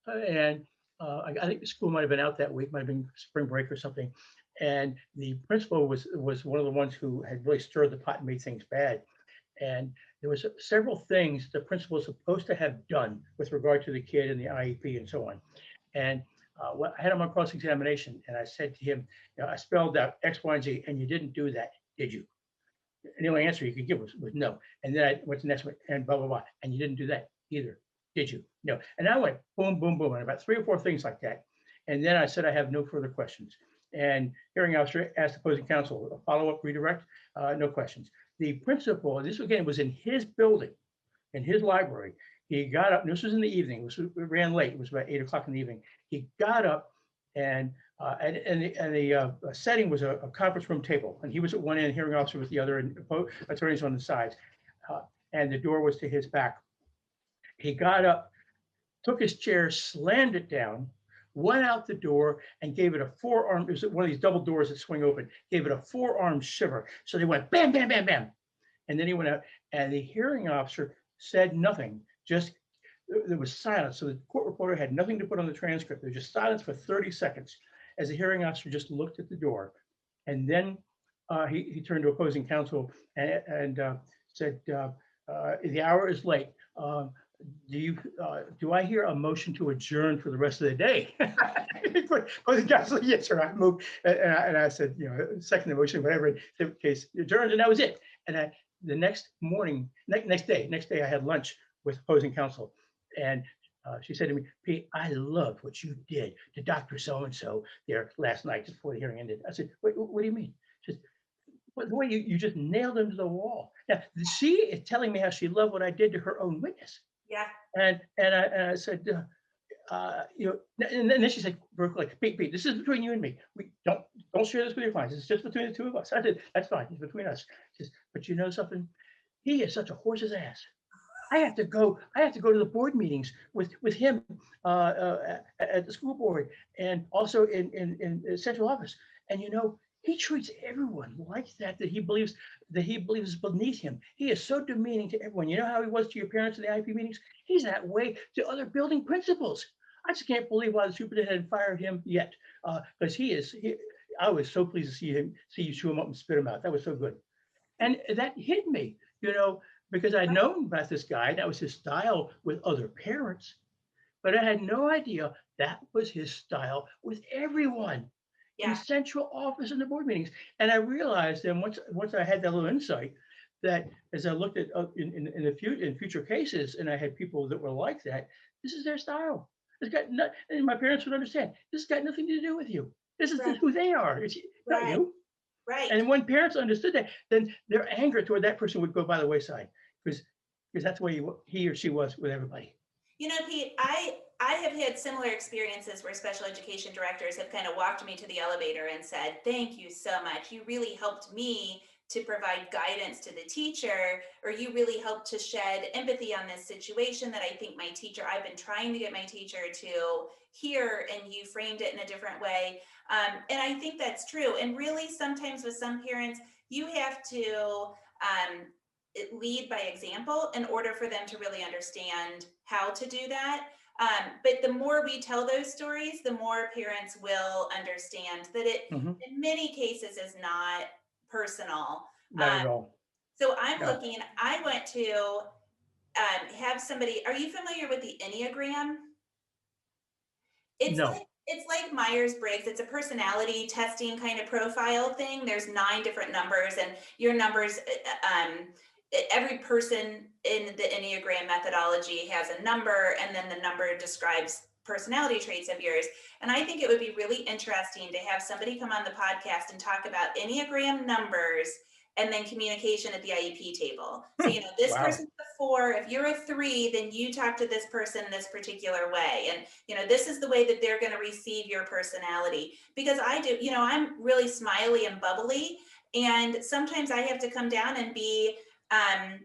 and I think the school might have been out that week, might have been spring break or something, and the principal was one of the ones who had really stirred the pot and made things bad. And there was several things the principal was supposed to have done with regard to the kid and the IEP and so on. And I had him on cross-examination, and I said to him, I spelled out X, Y, and Z, and you didn't do that, did you? And the only answer he could give was no. And then I went to the next one, and blah, blah, blah. And you didn't do that either, did you? No. And I went boom, boom, boom, and about 3 or 4 things like that. And then I said, I have no further questions. And hearing officer asked opposing counsel, a follow-up redirect, no questions. The principal, and this again was in his building, in his library. He got up, and this was in the evening, it ran late, it was about 8 o'clock in the evening. He got up and the setting was a conference room table, and he was at one end, hearing officer with the other, and attorneys on the sides. And the door was to his back. He got up, took his chair, slammed it down, went out the door, and gave it a forearm. It was one of these double doors that swing open. Gave it a forearm shiver. So they went bam, bam, bam, bam, and then he went out. And the hearing officer said nothing. Just there was silence. So the court reporter had nothing to put on the transcript. There was just silence for 30 seconds as the hearing officer just looked at the door, and then he turned to opposing counsel and said, "The hour is late. Do I hear a motion to adjourn for the rest of the day?" Opposing counsel, yes, sir. I moved, and I said, second the motion, whatever. The case adjourned, and that was it. And the next morning, next day, I had lunch with opposing counsel, and she said to me, "Pete, I loved what you did to Dr. So-and-so there last night just before the hearing ended." I said, "Wait, what do you mean?" She said, "Well, the way you just nailed him to the wall." Now, she is telling me how she loved what I did to her own witness. Yeah. And I said, and then she said, like, Pete, this is between you and me. We don't share this with your clients. It's just between the two of us. I said, "That's fine. It's between us." She says, "But you know something? He is such a horse's ass. I have to go to the board meetings with him at the school board and also in central office. And he treats everyone like that he believes is beneath him. He is so demeaning to everyone. You know how he was to your parents in the IP meetings? He's that way to other building principals. I just can't believe why the superintendent hadn't fired him yet. Because I was so pleased to see you chew him up and spit him out. That was so good. And that hit me, because I'd known about this guy. That was his style with other parents, but I had no idea that was his style with everyone in central office and the board meetings. And I realized then once I had that little insight that as I looked at in future cases, and I had people that were like that, this is their style. And my parents would understand. This has got nothing to do with you. This is who they are. It's not you. Right. And when parents understood that, then their anger toward that person would go by the wayside, because that's the way he or she was with everybody. Pete, I have had similar experiences where special education directors have kind of walked me to the elevator and said, "Thank you so much. You really helped me to provide guidance to the teacher, or you really helped to shed empathy on this situation that I think I've been trying to get my teacher to hear, and you framed it in a different way." And I think that's true. And really, sometimes with some parents, you have to lead by example in order for them to really understand how to do that. But the more we tell those stories, the more parents will understand that it, in many cases, is not personal. Not at all. So I'm looking, I went to have somebody, are you familiar with the Enneagram? It's like Myers-Briggs. It's a personality testing kind of profile thing. There's 9 different numbers, and your numbers, every person in the Enneagram methodology has a number, and then the number describes personality traits of yours. And I think it would be really interesting to have somebody come on the podcast and talk about Enneagram numbers and then communication at the IEP table. So, this person's a 4. If you're a 3, then you talk to this person this particular way. And, this is the way that they're going to receive your personality. Because I do, I'm really smiley and bubbly. And sometimes I have to come down and be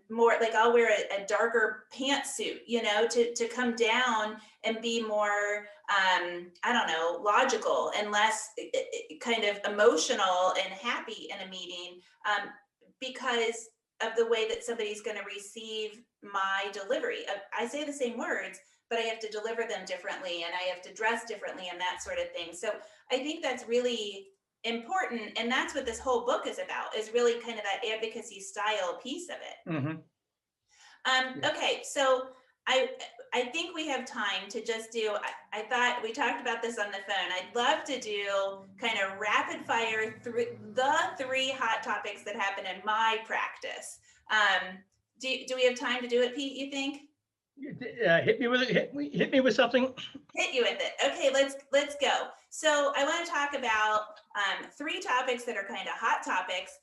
more like, I'll wear a darker pantsuit, to come down and be more, logical and less kind of emotional and happy in a meeting, because of the way that somebody's going to receive my delivery. I say the same words, but I have to deliver them differently, and I have to dress differently and that sort of thing. So I think that's really important, and that's what this whole book is about, is really kind of that advocacy style piece of it. Okay, so I think we have time to just do, I thought we talked about this on the phone. I'd love to do kind of rapid fire through the 3 hot topics that happen in my practice. Do we have time to do it, Pete, you think? Hit me with it. Hit me with something. Hit you with it. Okay, let's go. So I want to talk about 3 topics that are kind of hot topics.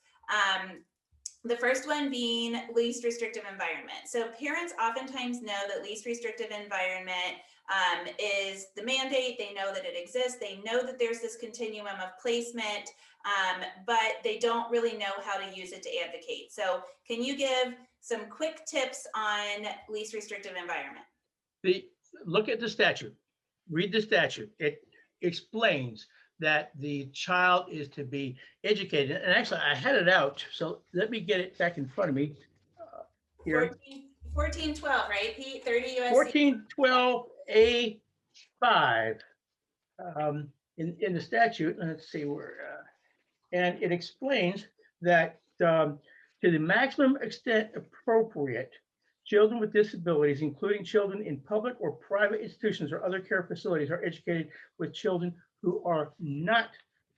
The first one being least restrictive environment. So parents oftentimes know that least restrictive environment is the mandate. They know that it exists. They know that there's this continuum of placement, but they don't really know how to use it to advocate. So can you give some quick tips on least restrictive environment? Look at the statute. Read the statute. It explains that the child is to be educated. And actually, I had it out, so let me get it back in front of me. Here. 1412, right, Pete? 30 U.S.C. 1412A5 in the statute. Let's see where, and it explains that to the maximum extent appropriate, children with disabilities, including children in public or private institutions or other care facilities, are educated with children who are not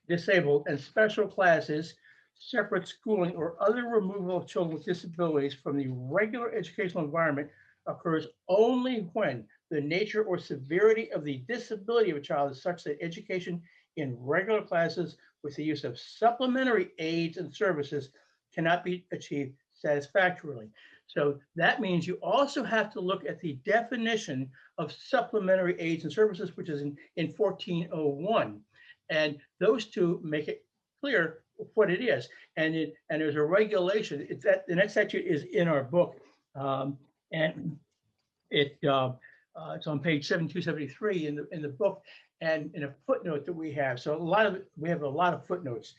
disabled, and special classes, separate schooling, or other removal of children with disabilities from the regular educational environment occurs only when the nature or severity of the disability of a child is such that education in regular classes with the use of supplementary aids and services cannot be achieved satisfactorily. So that means you also have to look at the definition of supplementary aids and services, which is in 1401. And those two make it clear what it is. And there's a regulation. The next statute is in our book. And it's on page 7273 in the book, and in a footnote that we have. So we have a lot of footnotes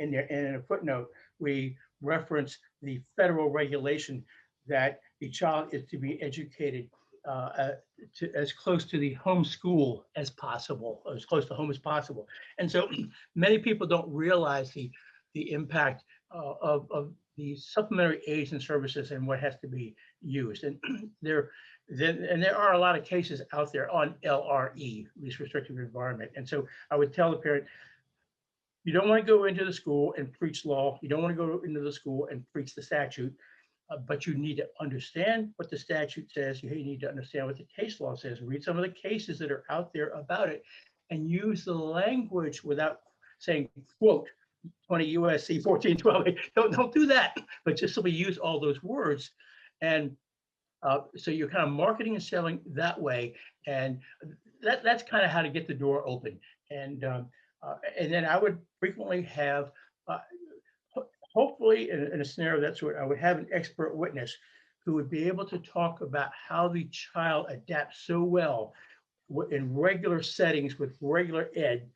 in there. And in a footnote, we reference the federal regulation that the child is to be educated as close to the home school as possible, as close to home as possible. And so many people don't realize the impact of the supplementary aids and services and what has to be used. And there are a lot of cases out there on LRE, least restrictive environment. And so I would tell the parent, you don't want to go into the school and preach law. You don't want to go into the school and preach the statute. But you need to understand what the statute says. You need to understand what the case law says. Read some of the cases that are out there about it, and use the language without saying, quote, 20 U.S.C. 1412. Don't do that, but just simply use all those words. And so you're kind of marketing and selling that way. And that's kind of how to get the door open. And then I would frequently have, hopefully in a scenario of that sort, I would have an expert witness who would be able to talk about how the child adapts so well in regular settings with regular ed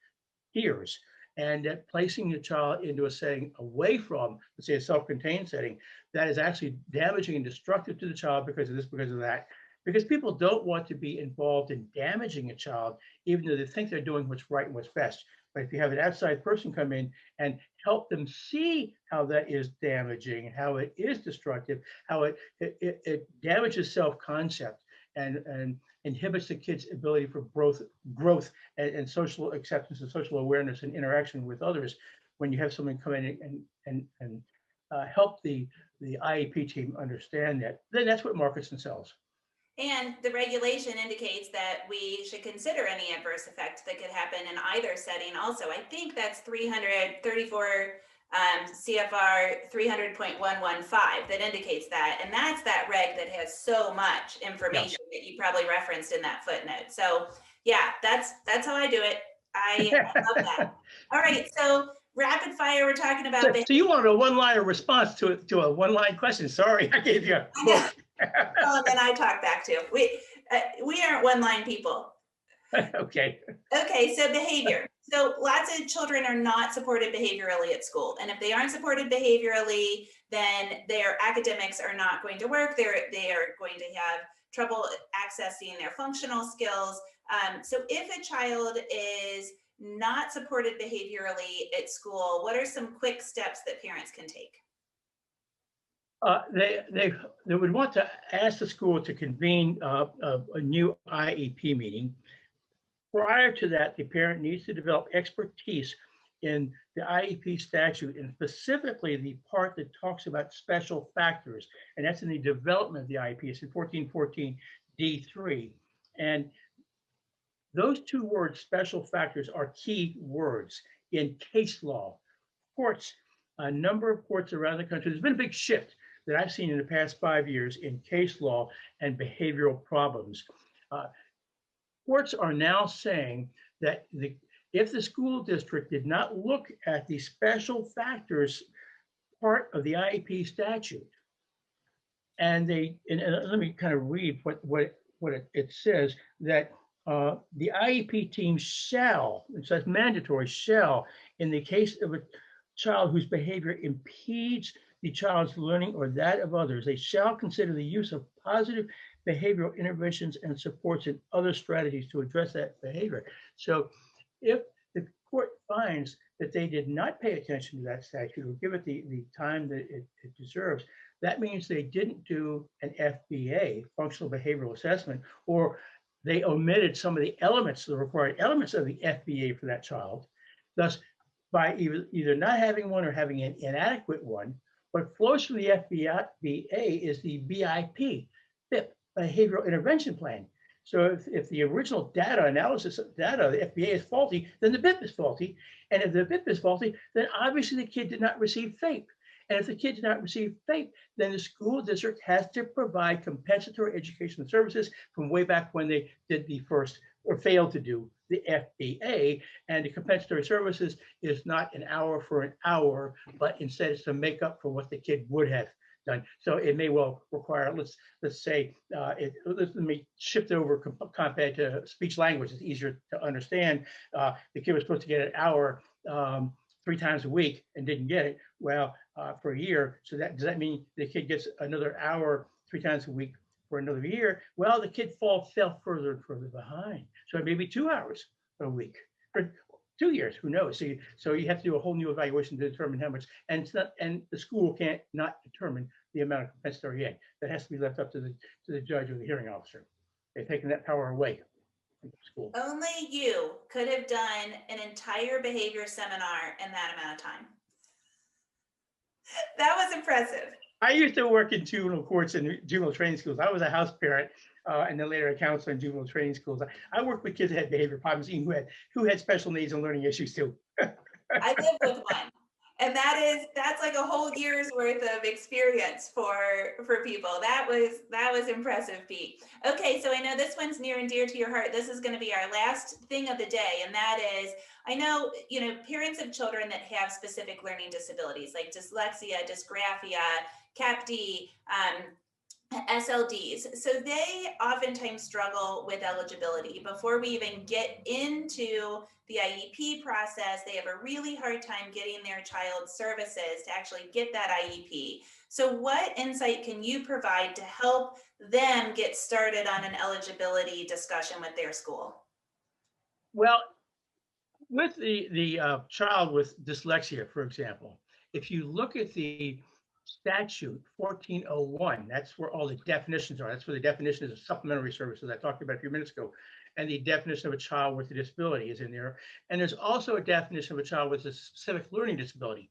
peers, and that placing the child into a setting away from, let's say, a self-contained setting that is actually damaging and destructive to the child because of this, because of that. Because people don't want to be involved in damaging a child, even though they think they're doing what's right and what's best. But if you have an outside person come in and help them see how that is damaging, how it is destructive, how it damages self-concept and inhibits the kid's ability for growth and social acceptance and social awareness and interaction with others, when you have someone come in and help the IEP team understand that, then that's what markets and sells. And the regulation indicates that we should consider any adverse effect that could happen in either setting. Also, I think that's 334 CFR 300.115 that indicates that. And that's that reg that has so much information that you probably referenced in that footnote. So yeah, that's how I do it. I love that. All right, so rapid fire, we're talking about. So you wanted a one-liner response to a one-line question. Sorry, I gave you a book. Well, and then I talk back too. We aren't one-line people. Okay. Okay, so behavior. So lots of children are not supported behaviorally at school. And if they aren't supported behaviorally, then their academics are not going to work. They are going to have trouble accessing their functional skills. So if a child is not supported behaviorally at school, what are some quick steps that parents can take? They would want to ask the school to convene a new IEP meeting. Prior to that, the parent needs to develop expertise in the IEP statute, and specifically the part that talks about special factors, and that's in the development of the IEP. It's in 1414 D3. And those two words, special factors, are key words in case law. Courts, a number of courts around the country, there's been a big shift that I've seen in the past 5 years in case law and behavioral problems. Courts are now saying that if the school district did not look at the special factors part of the IEP statute, and let me kind of read what it says, that the IEP team shall, it says mandatory, shall, in the case of a child whose behavior impedes the child's learning or that of others, they shall consider the use of positive behavioral interventions and supports and other strategies to address that behavior. So if the court finds that they did not pay attention to that statute or give it the time that it deserves, that means they didn't do an FBA, functional behavioral assessment, or they omitted some of the elements, the required elements of the FBA for that child. Thus, by either not having one or having an inadequate one, what flows from the FBA is the BIP, Behavioral Intervention Plan. So if the original data analysis of data, the FBA is faulty, then the BIP is faulty. And if the BIP is faulty, then obviously the kid did not receive FAPE. And if the kid did not receive FAPE, then the school district has to provide compensatory educational services from way back when they did the first or failed to do the FBA. And the compensatory services is not an hour for an hour, but instead it's to make up for what the kid would have done. So it may well require, let's say, let me shift over compared to speech language. It's easier to understand. The kid was supposed to get an hour 3 times a week and didn't get it. Well, for a year. So does that mean the kid gets another hour 3 times a week for another year? Well, the kid fell further and further behind. So it may be 2 hours a week for 2 years. Who knows? So you have to do a whole new evaluation to determine how much. And it's not, and the school can't not determine the amount of compensatory aid. That has to be left up to the judge or the hearing officer. They've taken that power away from the school. Only you could have done an entire behavior seminar in that amount of time. That was impressive. I used to work in juvenile courts and juvenile training schools. I was a house parent and then later a counselor in juvenile training schools. I worked with kids that had behavior problems, even who had special needs and learning issues too. I lived with one. And that's like a whole year's worth of experience for people. That was impressive, Pete. Okay, so I know this one's near and dear to your heart. This is going to be our last thing of the day, and that is, I know, parents of children that have specific learning disabilities like dyslexia, dysgraphia, CAPD, SLDs. So they oftentimes struggle with eligibility. Before we even get into the IEP process, they have a really hard time getting their child services to actually get that IEP. So what insight can you provide to help them get started on an eligibility discussion with their school? Well, with the child with dyslexia, for example, if you look at the statute 1401, that's where all the definitions are. That's where the definition of supplementary services I talked about a few minutes ago. And the definition of a child with a disability is in there. And there's also a definition of a child with a specific learning disability.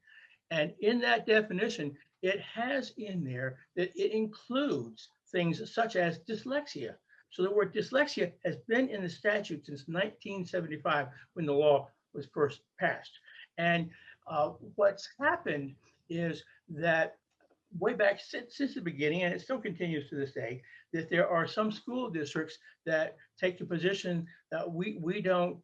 And in that definition, it has in there that it includes things such as dyslexia. So the word dyslexia has been in the statute since 1975 when the law was first passed. And what's happened is that way back since the beginning, and it still continues to this day, that there are some school districts that take the position that we don't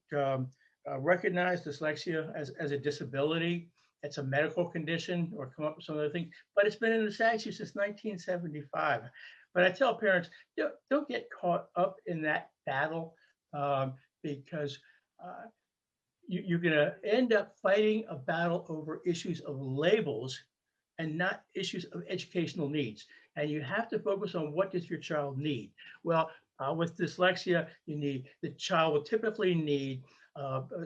recognize dyslexia as a disability. It's a medical condition, or come up with some other thing, but it's been in the statute since 1975. But I tell parents, don't get caught up in that battle because you're going to end up fighting a battle over issues of labels and not issues of educational needs. And you have to focus on what does your child need. Well, with dyslexia, the child will typically need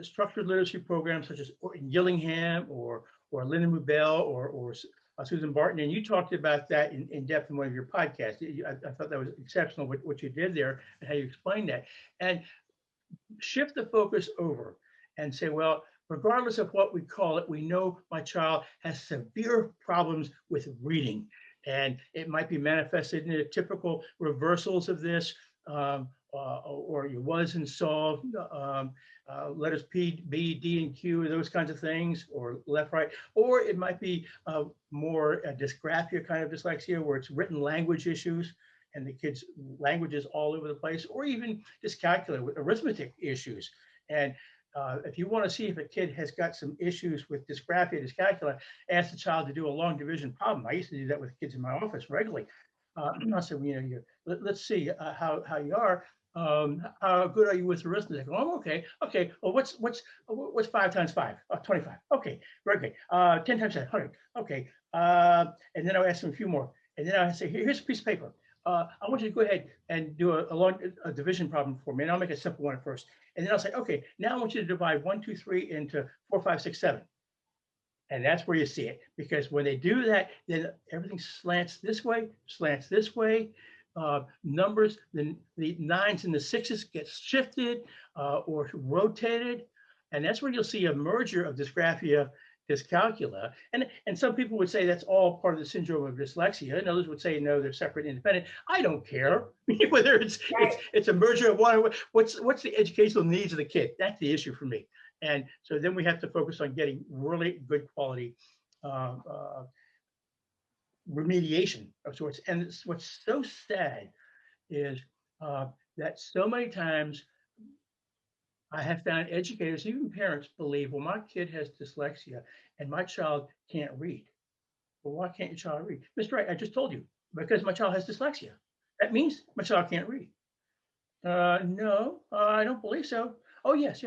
structured literacy programs such as in Gillingham or Lyndon Bell or Susan Barton, and you talked about that in depth in one of your podcasts. I thought that was exceptional what you did there and how you explained that. And shift the focus over and say, well, regardless of what we call it, we know my child has severe problems with reading. And it might be manifested in the typical reversals of this, or you wasn't solved, letters P, B, D, and Q, those kinds of things, or left, right, or it might be more a dysgraphia kind of dyslexia where it's written language issues and the kid's language is all over the place, or even dyscalculia with arithmetic issues. And if you want to see if a kid has got some issues with dysgraphia, dyscalculia, ask the child to do a long division problem. I used to do that with kids in my office regularly. I said, well, you know, let's see how you are. How good are you with arithmetic? Oh, I'm okay. Okay. Well, what's 5 times 5? 25. Okay. Very good. 10 times 10, 100. Okay. And then I'll ask them a few more. And then I'll say, here's a piece of paper. I want you to go ahead and do a long division problem for me. And I'll make a simple one at first. And then I'll say, okay, now I want you to divide 1, 2, 3 into 4, 5, 6, 7. And that's where you see it. Because when they do that, then everything slants this way. Numbers, the 9s and the 6s get shifted or rotated. And that's where you'll see a merger of dysgraphia, dyscalculia. And some people would say that's all part of the syndrome of dyslexia. And others would say, no, they're separate, independent. I don't care whether it's a merger of one. What's the educational needs of the kid? That's the issue for me. And so then we have to focus on getting really good quality remediation of sorts. And what's so sad is that so many times I have found educators, even parents, believe, well, my kid has dyslexia and my child can't read. Well, why can't your child read? Mr. Wright, I just told you, because my child has dyslexia. That means my child can't read. No, I don't believe so. Oh, yes.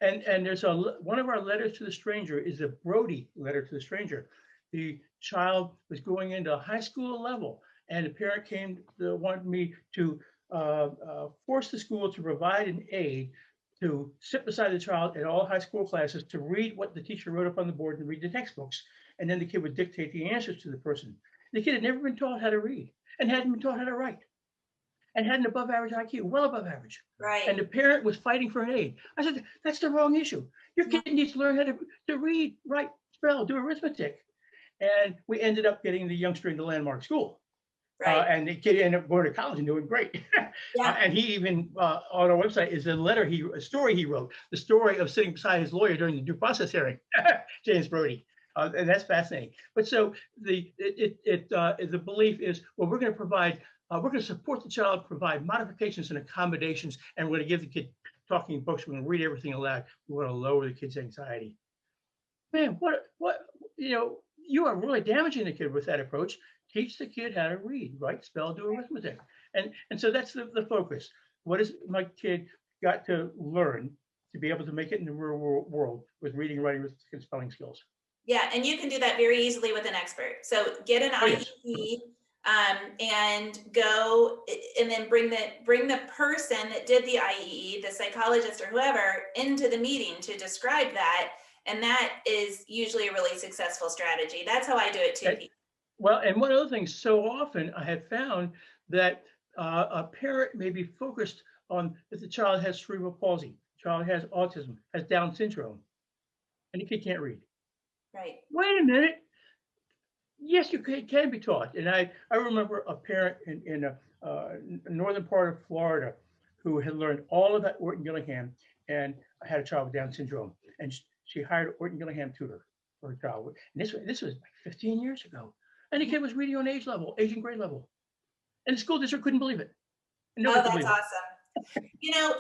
And there's one of our letters to the stranger is a Brody letter to the stranger. The child was going into a high school level, and the parent came to want me to force the school to provide an aid to sit beside the child in all high school classes to read what the teacher wrote up on the board and read the textbooks. And then the kid would dictate the answers to the person. The kid had never been taught how to read and hadn't been taught how to write and had an above average IQ, well above average. Right. And the parent was fighting for an aid. I said, that's the wrong issue. Your kid needs to learn how to read, write, spell, do arithmetic. And we ended up getting the youngster into landmark school. Right. And the kid ended up going to college and doing great. Yeah. And he even on our website is a story he wrote, the story of sitting beside his lawyer during the due process hearing, James Brody. And that's fascinating. But so the belief is, well, we're going to support the child, provide modifications and accommodations, and we're going to give the kid talking books. We're going to read everything aloud. We're going to lower the kid's anxiety. Man, what you are really damaging the kid with that approach. Teach the kid how to read, write, spell, do arithmetic. And so that's the focus. What has my kid got to learn to be able to make it in the real world with reading, writing, arithmetic, and spelling skills? Yeah, and you can do that very easily with an expert. So get an IEP and go and then bring the person that did the IEE, the psychologist or whoever, into the meeting to describe that. And that is usually a really successful strategy. That's how I do it too. Well, and one other thing, so often I have found that a parent may be focused on if the child has cerebral palsy, child has autism, has Down syndrome, and the kid can't read. Right. Wait a minute. Yes, you can be taught. And I remember a parent in a northern part of Florida who had learned all about Orton Gillingham and had a child with Down syndrome. And she hired an Orton Gillingham tutor for her child. And this was like 15 years ago. And the kid was reading on age and grade level. And the school district couldn't believe it. Oh, that's awesome. You know,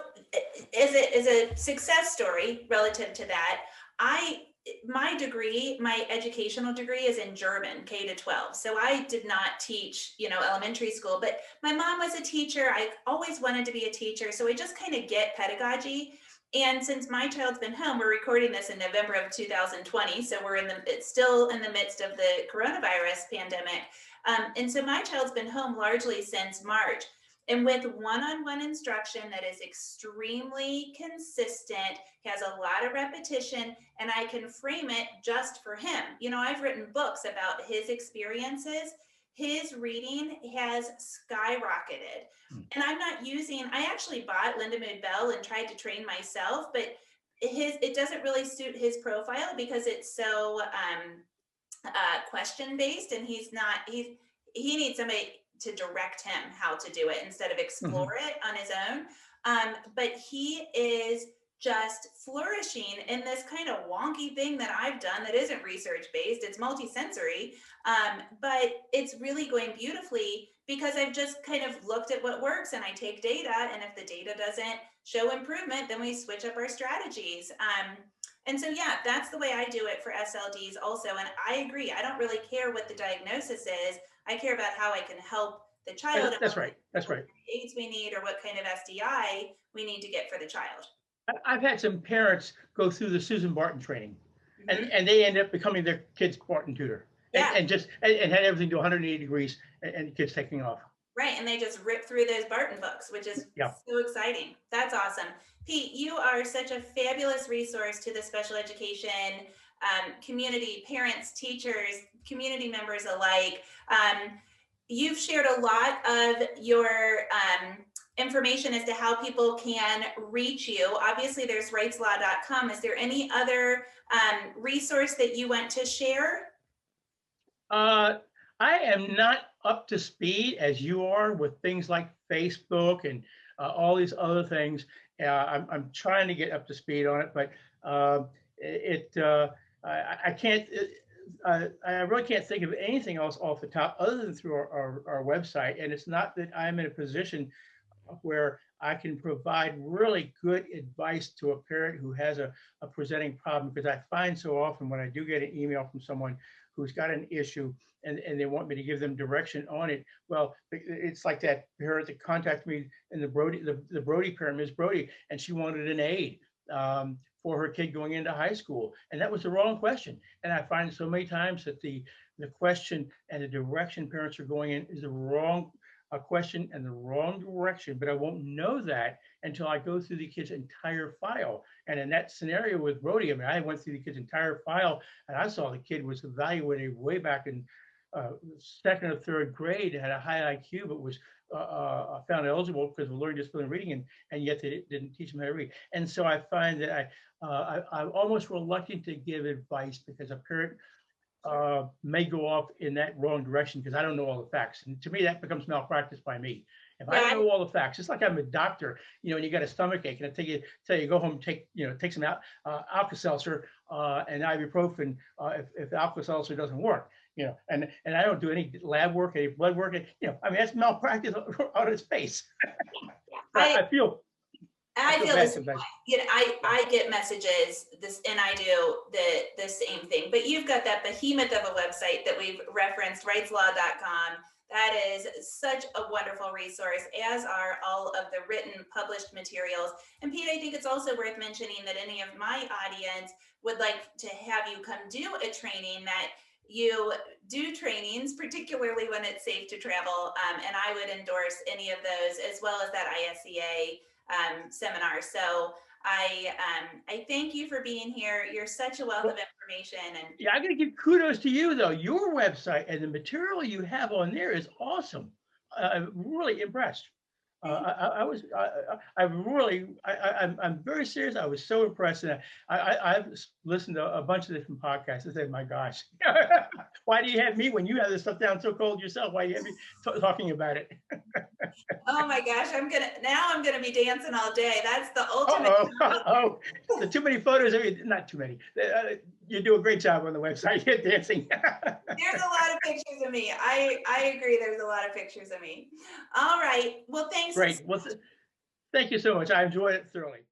as a success story relative to that, my educational degree is in German, K to 12. So I did not teach, elementary school, but my mom was a teacher. I always wanted to be a teacher. So I just kind of get pedagogy. And since my child's been home, we're recording this in November of 2020. So it's still in the midst of the coronavirus pandemic. And so my child's been home largely since March. and with one-on-one instruction that is extremely consistent, has a lot of repetition, and I can frame it just for him. You know, I've written books about his experiences. His reading has skyrocketed. And I'm not using, I actually bought Linda Mood Bell and tried to train myself, but it doesn't really suit his profile because it's so question based, and he needs somebody to direct him how to do it instead of explore it on his own. But he is just flourishing in this kind of wonky thing that I've done that isn't research based. It's multisensory, but it's really going beautifully because I've just kind of looked at what works and I take data. And if the data doesn't show improvement, then we switch up our strategies. And so, yeah, that's the way I do it for SLDs also. And I agree. I don't really care what the diagnosis is. I care about how I can help the child. That's right. That's right. AIDS we need or what kind of SDI we need to get for the child. I've had some parents go through the Susan Barton training, and they end up becoming their kid's Barton tutor, and had everything to 180 degrees, and the kids taking off. Right, and they just rip through those Barton books, which is so exciting. That's awesome. Pete, you are such a fabulous resource to the special education community, parents, teachers, community members alike. You've shared a lot of your information as to how people can reach you. Obviously, there's Wrightslaw.com. Is there any other resource that you want to share? I am not up to speed as you are with things like Facebook and all these other things. I'm trying to get up to speed on it, but I can't. I really can't think of anything else off the top other than through our website. And it's not that I'm in a position where I can provide really good advice to a parent who has a presenting problem, because I find so often when I do get an email from someone who's got an issue and they want me to give them direction on it, well, it's like that parent that contacted me in the Brody parent, Ms. Brody, and she wanted an aid for her kid going into high school, and that was the wrong question. And I find so many times that the question and the direction parents are going in is the wrong question and the wrong direction, but I won't know that until I go through the kid's entire file. And in that scenario with Brody, I mean, I went through the kid's entire file and I saw the kid was evaluated way back in second or third grade, had a high IQ, but was found eligible because of learning disability and reading, and yet they didn't teach him how to read. And so I find that I'm almost reluctant to give advice because a parent may go off in that wrong direction because I don't know all the facts. And to me, that becomes malpractice by me. If I know all the facts, it's like I'm a doctor, you know, and you got a stomach ache, and I tell you go home, take some Alka-Seltzer and ibuprofen if Alka-Seltzer doesn't work, you know, and I don't do any lab work, any blood work, you know, I mean, that's malpractice out of its face. I feel this, you know, I get messages and I do the same thing, but you've got that behemoth of a website that we've referenced, Wrightslaw.com. That is such a wonderful resource, as are all of the written published materials. And Pete, I think it's also worth mentioning that any of my audience would like to have you come do a training, that you do trainings, particularly when it's safe to travel. And I would endorse any of those, as well as that ISEA seminar. So I thank you for being here. You're such a wealth of information. And yeah, I got to give kudos to you though. Your website and the material you have on there is awesome. I'm really impressed. I'm very serious. I was so impressed. And I've listened to a bunch of different podcasts. I said, my gosh, why do you have me when you have this stuff down so cold yourself? Why do you have me talking about it? Oh my gosh, I'm gonna be dancing all day. That's the ultimate. The too many photos. I mean, not too many. You do a great job on the website. You're dancing. There's a lot of pictures of me. I agree. There's a lot of pictures of me. All right. Well, thanks. Great. Well, thank you so much. I enjoyed it thoroughly.